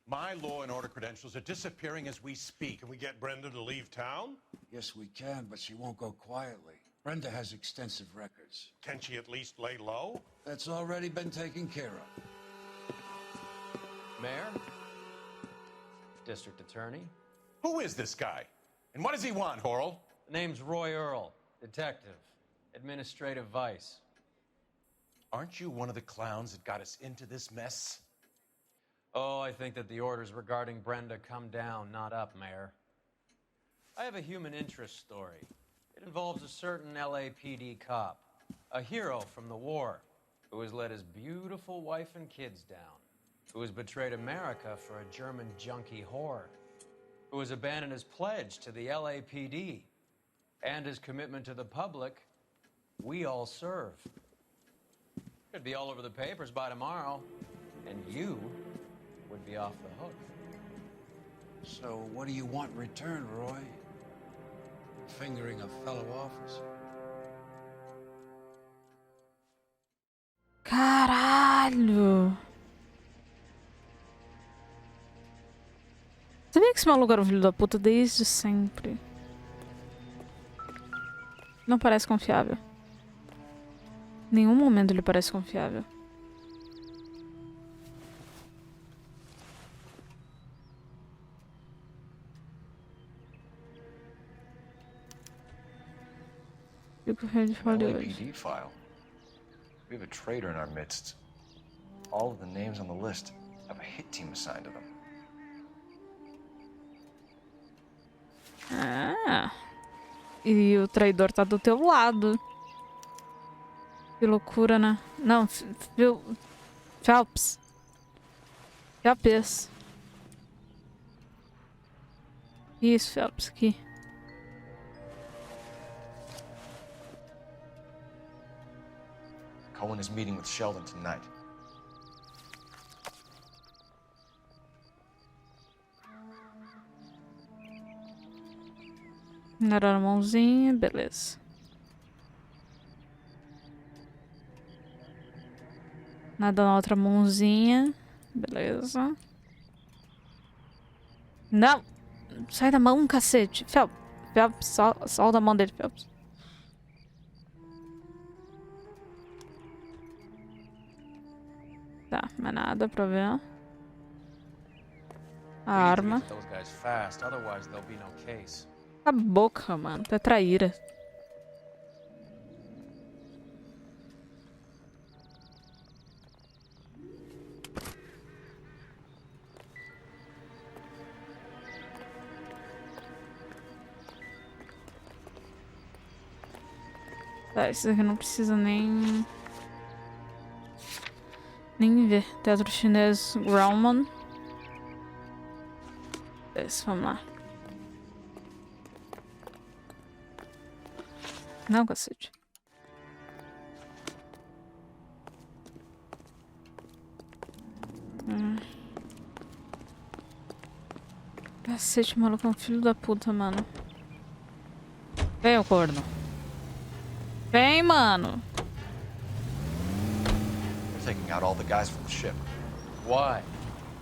My law and order credentials are disappearing as we speak. Can we get Brenda to leave town? Yes, we can, but she won't go quietly. Brenda has extensive records. Can she at least lay low? That's already been taken care of. Mayor? District Attorney? Who is this guy? And what does he want, Horrell? The name's Roy Earl, detective, administrative vice. Aren't you one of the clowns that got us into this mess? Oh, I think that the orders regarding Brenda come down, not up, Mayor. I have a human interest story. It involves a certain LAPD cop, a hero from the war, who has let his beautiful wife and kids down, who has betrayed America for a German junkie whore, who has abandoned his pledge to the LAPD and his commitment to the public we all serve. Could be all over the papers by tomorrow, and you would be off the hook. So what do you want in return, Roy? Fingering a fellow officer. Caralho! Sabia que esse maluco era um filho da puta desde sempre? Não parece confiável. Em nenhum momento ele parece confiável. LAPD file. We have a traitor in our midst. All of the names on the list have a hit team assigned to them. Ah. E o traidor tá do teu lado. Que loucura, né? Não, Phelps. Phelps. Isso, Phelps, aqui. Cohen is meeting with Sheldon tonight. Nada na mãozinha, beleza. Nada na outra mãozinha, beleza. Não! Sai da mão, cacete. Phelps, solta a mão dele, Phelps. Tá, mais nada pra ver. A arma. A boca, mano. Tá traíra. Tá, isso aqui não precisa nem ver. Teatro chinês Grauman. Esse, vamos lá. Não, cacete. Cacete, maluco, é um filho da puta, mano. Vem, ô corno. Vem, mano. They're taking out all the guys from the ship. Why?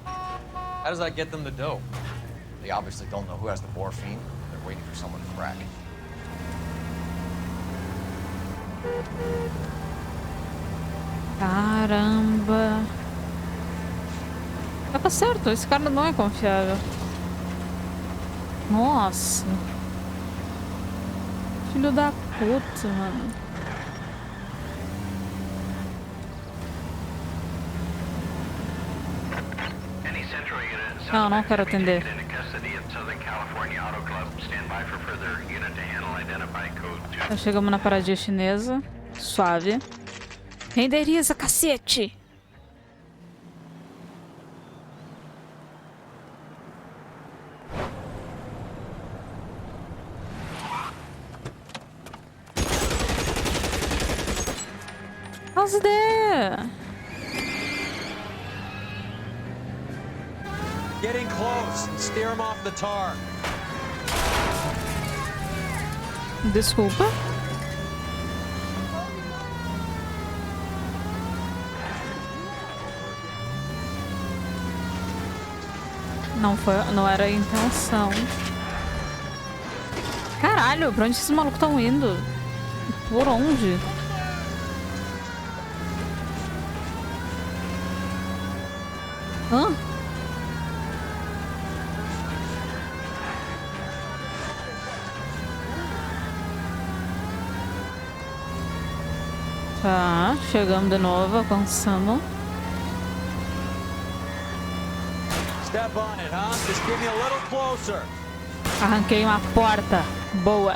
How does that get them the dope? They obviously don't know who has the morphine. They're waiting for someone to crack. Caramba. Tava certo, esse cara não é confiável. Nossa. Filho da puta, mano. Não, não quero atender. Já chegamos na paradinha chinesa. Suave. Renderiza, cacete! How's there? Getting close and steer him off the tar. Desculpa. Não era a intenção. Caralho, pra onde esses malucos estão indo? Por onde? Hã? Tá, chegamos de novo, alcançamos. Step on it, huh? Just give me a little closer. Arranquei uma porta. Boa.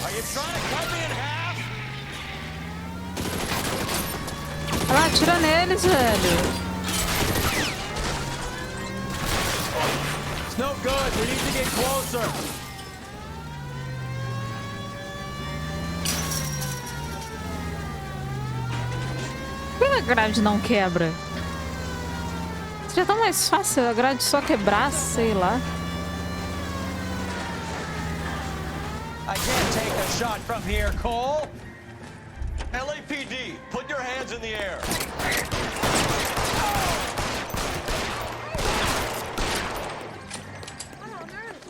Are you trying to cut me in half? Olha lá, atira neles, velho. It's no good. We need to get closer. Por que a grade não quebra? Seria tão mais fácil a grade só quebrar, sei lá. I can't take a shot from here, Cole. LAPD, put your hands in the air.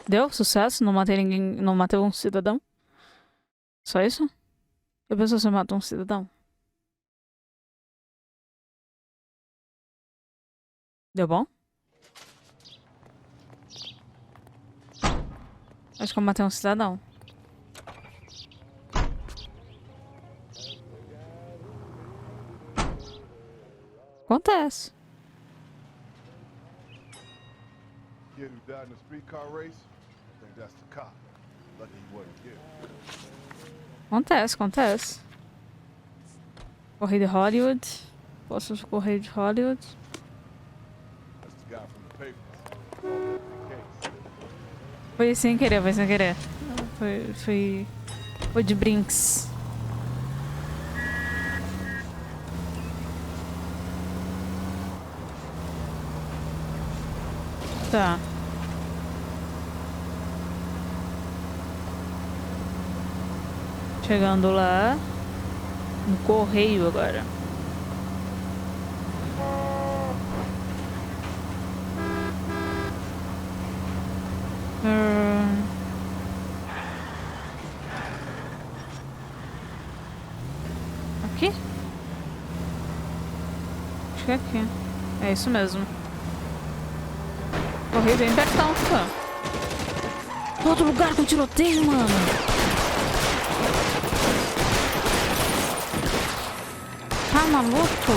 Deu sucesso? Não matei ninguém, não matei um cidadão? Só isso? Eu penso que você mata um cidadão. Deu bom? Acho que eu matei um cidadão. Acontece. Kid who died in a streetcar race? I think that's the cop. Lucky he wasn't killed. Acontece, acontece. Corri de Hollywood. Posso correr de Hollywood. That's the guy from the papers. Foi sem querer, foi sem querer. Foi de brinks. Tá. Chegando lá. No correio agora. Aqui? Acho que é aqui. É isso mesmo. Corri bem pertão, pô. Outro lugar com tiroteio, mano. Tá maluco?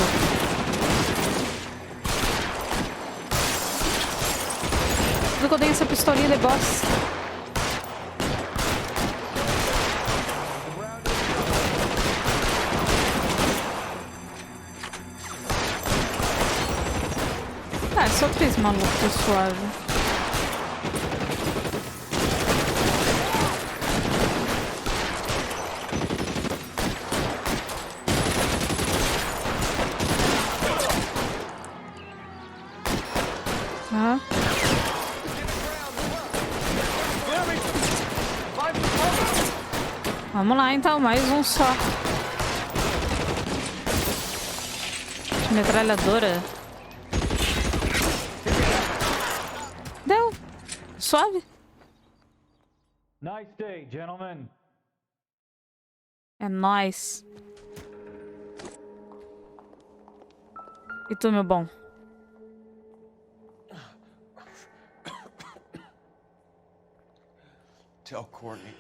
Tudo que eu tenho essa pistolinha de boss. Ah, é só 3 malucos, suave. Ah. Vamos lá então, mais um só. Metralhadora. Deu. Suave. Nice day, gentlemen. É nóis. E tu, meu bom? Tell Courtney.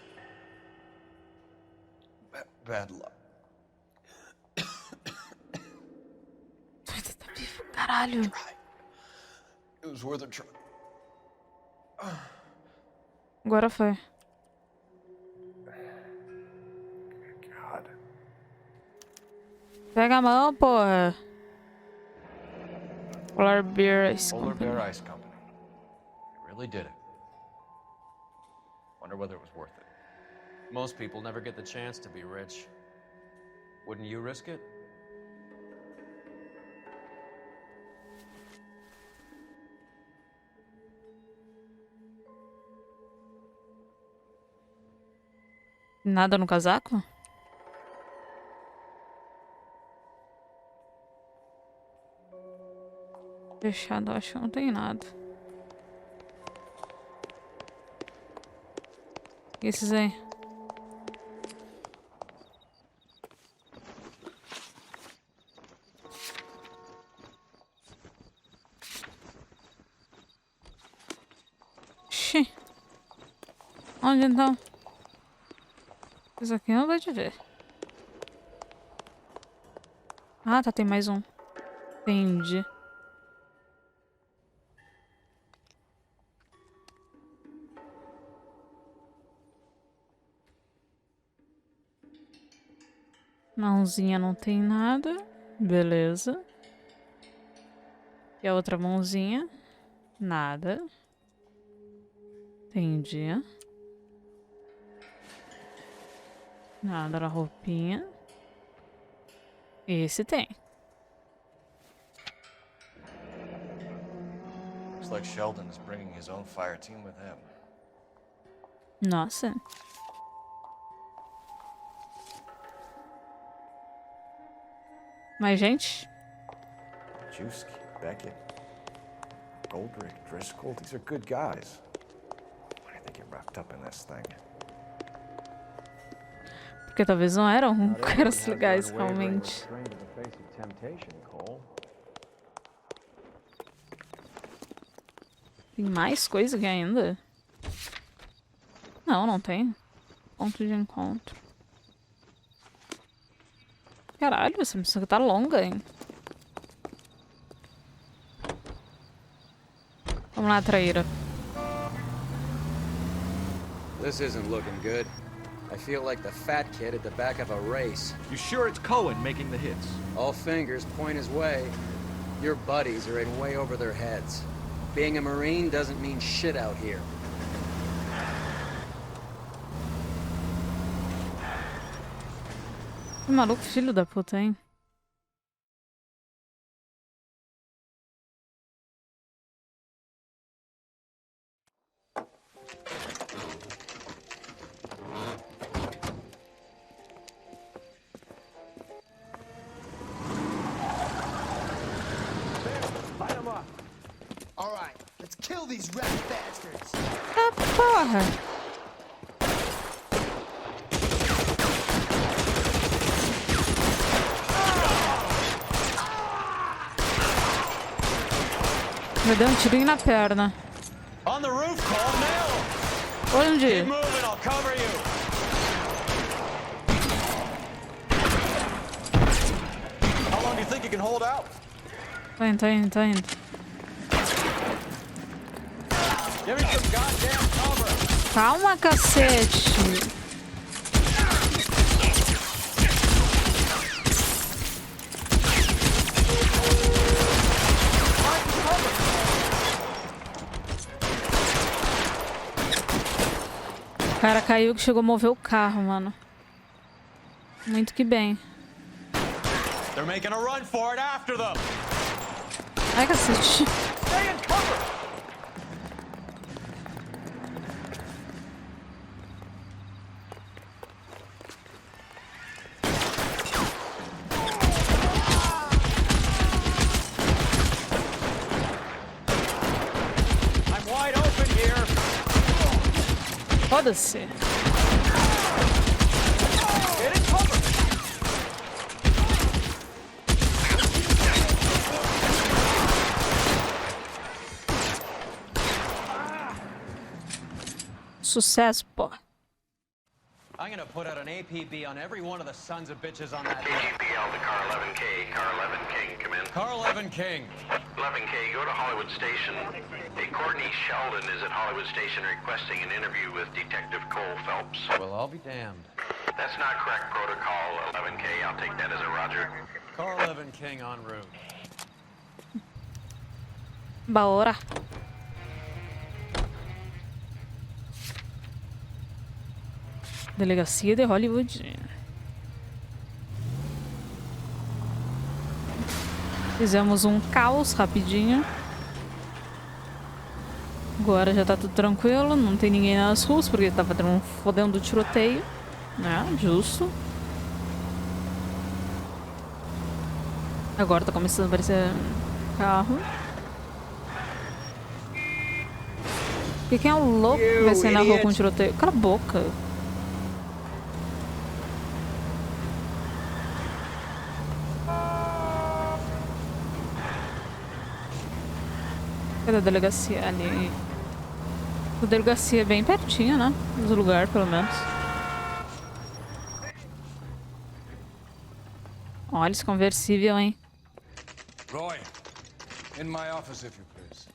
Bad luck. Tá vivo, caralho. It was worth a try. Agora foi. God. Pega a mão, porra. Polar Bear Ice Polar Company. Bear Ice Company. They really did it. Wonder whether it was worth it. Most people never get the chance to be rich. Wouldn't you risk it? Nada no casaco? Fechado, acho que não tem nada. E esses aí? Xi. Onde então? Isso aqui não dá de ver. Ah, tá, tem mais um. Entendi. Mãozinha não tem nada. Beleza. E a outra mãozinha? Nada. Entendi. Nada na roupinha. Esse tem. Looks like Sheldon is bringing his own fire team with him. Nossa. Mais gente? Juski, Beckett, Goldrick, Driscoll, these are good guys. Why do they get wrapped up in this thing? Porque talvez não eram caras legais, realmente. Tem mais coisa aqui ainda? Não, não tem. Ponto de encontro. Caralho, essa missão tá longa, hein? Vamos lá, traíra. This isn't looking good. I feel like the fat kid at the back of a race. You sure it's Cohen making the hits? All fingers point his way. Your buddies are in way over their heads. Being a Marine doesn't mean shit out here. Que maluco, filho da puta, hein? All right, let's kill these rat bastards. Ah, porra! Me deu um tirinho na perna. On the roof, Cole, nail. Onde? Keep moving, I'll cover you. How long do you think you can hold out? Tá indo, tá indo, tá indo. Give me some goddamn cover. Calma, cacete. O cara caiu que chegou a mover o carro, mano. Muito que bem. They're making a run for it after them. Ai, cacete. Stay in cover. I'm wide open here. Foda-se. Get in cover. Sucesso, pô. I'm gonna put out an APB on every one of the sons of bitches on that list. KGPL to car 11K. Car 11 King, come in. Car 11 King. 11K, go to Hollywood Station. Hey, Courtney Sheldon is at Hollywood Station requesting an interview with Detective Cole Phelps. Well, I'll be damned. That's not correct protocol, 11K. I'll take that as a roger. Car 11 King en route. Bora. Delegacia de Hollywood. Fizemos um caos rapidinho. Agora já tá tudo tranquilo. Não tem ninguém nas ruas porque tava tendo um fodendo tiroteio. É, justo. Agora tá começando a aparecer carro. Quem é o louco que vai sair na rua com um tiroteio? Cala a boca. Cadê a delegacia? Ali. A delegacia é bem pertinho, né? Do lugar, pelo menos. Olha esse conversível, hein? Roy, in my office, if you please.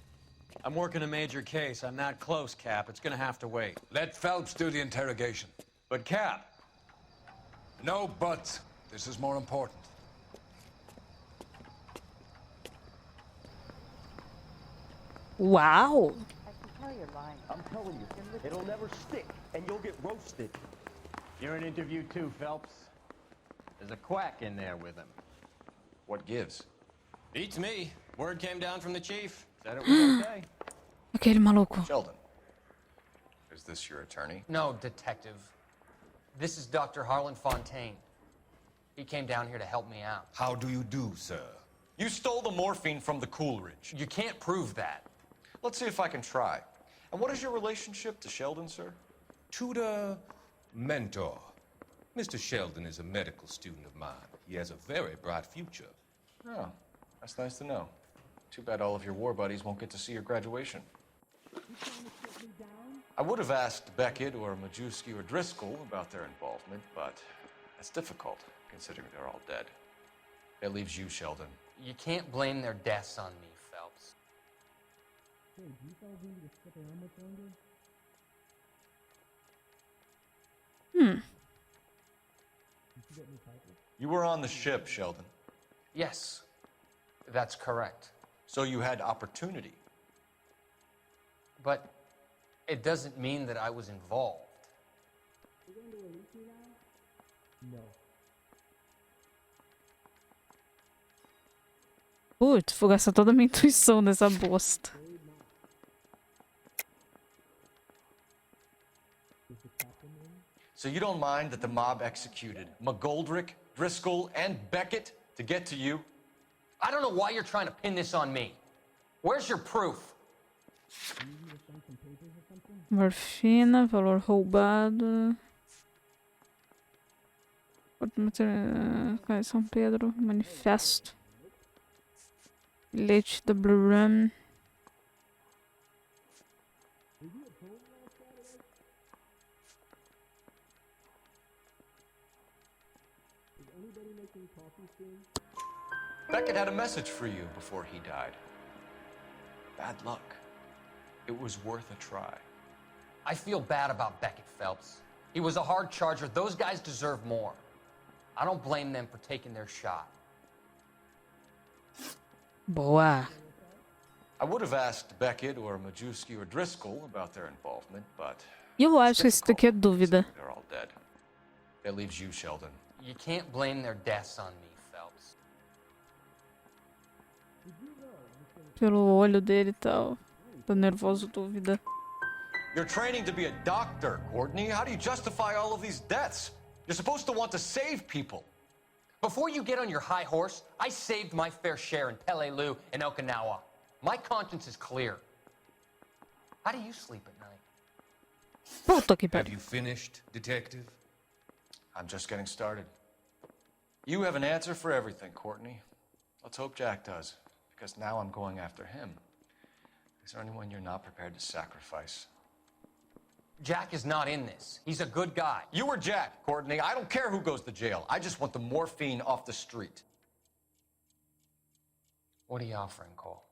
I'm working a major case. I'm not close, Cap. It's gonna have to wait. Let Phelps do the interrogation. But, Cap. No buts. This is more important. Uau! I'm telling you, it'll never stick, and you'll get roasted. You're in interview too, Phelps. There's a quack in there with him. What gives? Beats me. Word came down from the chief. Said it was okay. Aquele maluco. Sheldon, is this your attorney? No, detective. This is Dr. Harlan Fontaine. He came down here to help me out. How do you do, sir? You stole the morphine from the Coolidge. You can't prove that. Let's see if I can try. And what is your relationship to Sheldon, sir? Tutor, mentor. Mr. Sheldon is a medical student of mine. He has a very bright future. Oh, that's nice to know. Too bad all of your war buddies won't get to see your graduation. I would have asked Beckett or Majewski or Driscoll about their involvement, but that's difficult, considering they're all dead. That leaves you, Sheldon. You can't blame their deaths on me, Phelps. You were on the ship, Sheldon. Yes, that's correct. So you had opportunity. But it doesn't mean that I was involved. Putz, vou gastar toda a minha intuição nessa bosta. So you don't mind that the mob executed McGoldrick, Driscoll, and Beckett to get to you? I don't know why you're trying to pin this on me. Where's your proof? Morfina, valor roubado. São Pedro, manifesto. Bilhete da Blue Ram. Beckett had a message for you before he died. Bad luck. It was worth a try. I feel bad about Beckett, Phelps. He was a hard charger. Those guys deserve more. I don't blame them for taking their shot. Boa. I would have asked Beckett or Majewski or Driscoll about their involvement, but Eu acho que isso daqui é dúvida. they're all dead. That leaves you, Sheldon. You can't blame their deaths on me, Phelps. Pelo olho dele e tal. Tô nervoso, dúvida. You're training to be a doctor, Courtney. How do you justify all of these deaths? You're supposed to want to save people. Before you get on your high horse, I saved my fair share in Peleliu and Okinawa. My conscience is clear. How do you sleep at night? Puta que Have pariu. you finished, detective? I'm just getting started. You have an answer for everything, Courtney. Let's hope Jack does, because now I'm going after him. Is there anyone you're not prepared to sacrifice? Jack is not in this. He's a good guy. You or Jack, Courtney. I don't care who goes to jail. I just want the morphine off the street. What are you offering, Cole?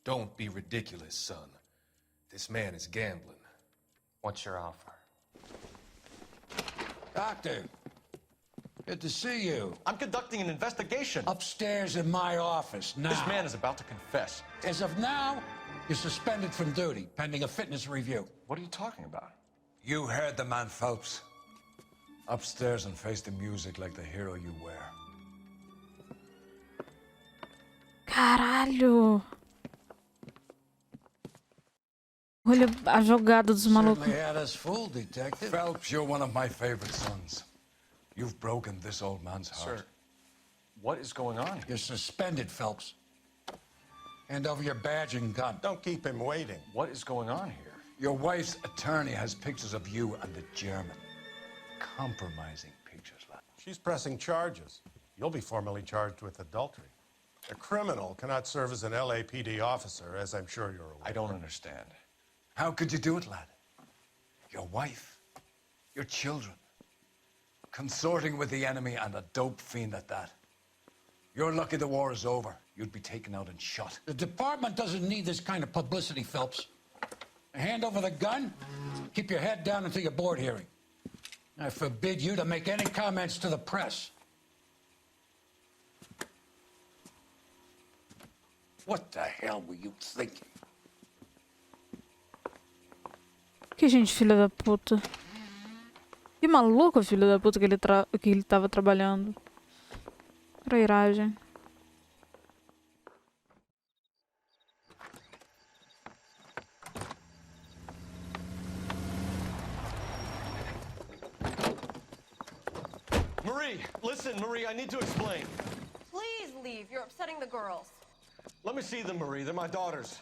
Don't be ridiculous, son. This man is gambling. What's your offer? Doctor, good to see you. I'm conducting an investigation. Upstairs in my office now. This man is about to confess. As of now, you're suspended from duty, pending a fitness review. What are you talking about? You heard the man, Phelps. Upstairs and face the music like the hero you wear. Caralho. Olha a jogada dos malucos. Certainly had us fooled, Detective. Phelps, you're one of my favorite sons. You've broken this old man's heart. Sir, what is going on here? You're suspended, Phelps. Hand over your badge and gun. Don't keep him waiting. What is going on here? Your wife's attorney has pictures of you and the German. Compromising pictures, lad. She's pressing charges. You'll be formally charged with adultery. A criminal cannot serve as an LAPD officer, as I'm sure you're aware. I don't understand. How could you do it, lad? Your wife, your children, consorting with the enemy and a dope fiend at that. You're lucky the war is over. You'd be taken out and shot. The department doesn't need this kind of publicity, Phelps. Hand over the gun, keep your head down until your board hearing. I forbid you to make any comments to the press. What the hell were you thinking? Que gente, filha da puta. Que maluco, filho da puta, que ele tava trabalhando. Trairagem. Marie, listen, Marie, I need to explain. Please leave. You're upsetting the girls. Let me see them, Marie. They're my daughters.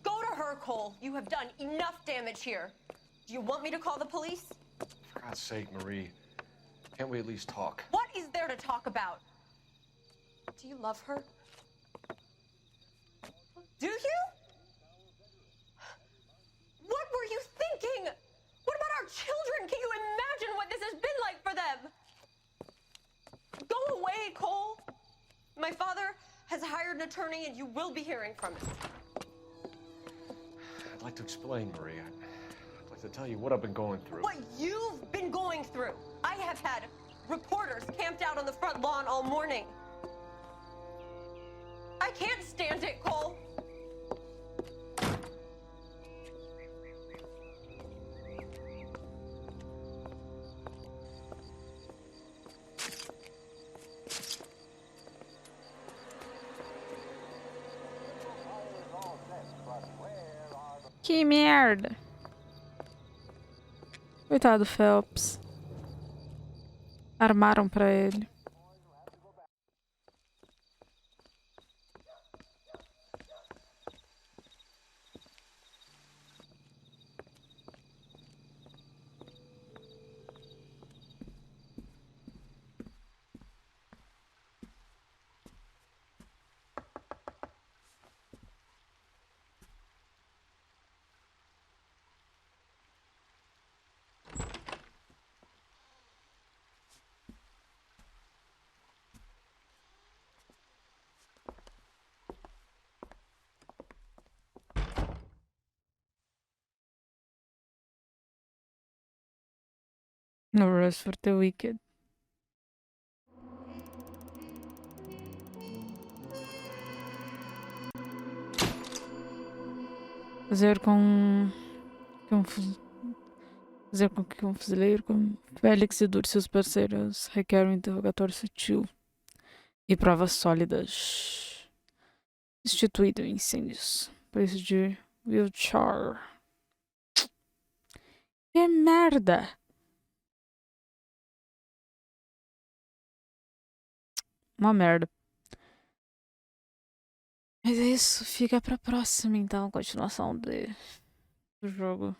Go to her, Cole. You have done enough damage here. Do you want me to call the police? For God's sake, Marie. Can't we at least talk? What is there to talk about? Do you love her? Do you? What were you thinking? What about our children? Can you imagine what this has been like for them? Go away, Cole. My father has hired an attorney and you will be hearing from him. I'd like to explain, Marie. I'd like to tell you what I've been going through. What you've been going through. I have had reporters camped out on the front lawn all morning. I can't stand it, Cole. Que merda. Coitado do Phelps. Armaram pra ele. No rest for the wicked. Fazer com que um fuzileiro como Félix e Dulce, seus parceiros, requer um interrogatório sutil e provas sólidas. Instituído em incêndios. Preço de Wiltshire. Que merda! Uma merda. Mas é isso, fica pra próxima então, continuação do jogo.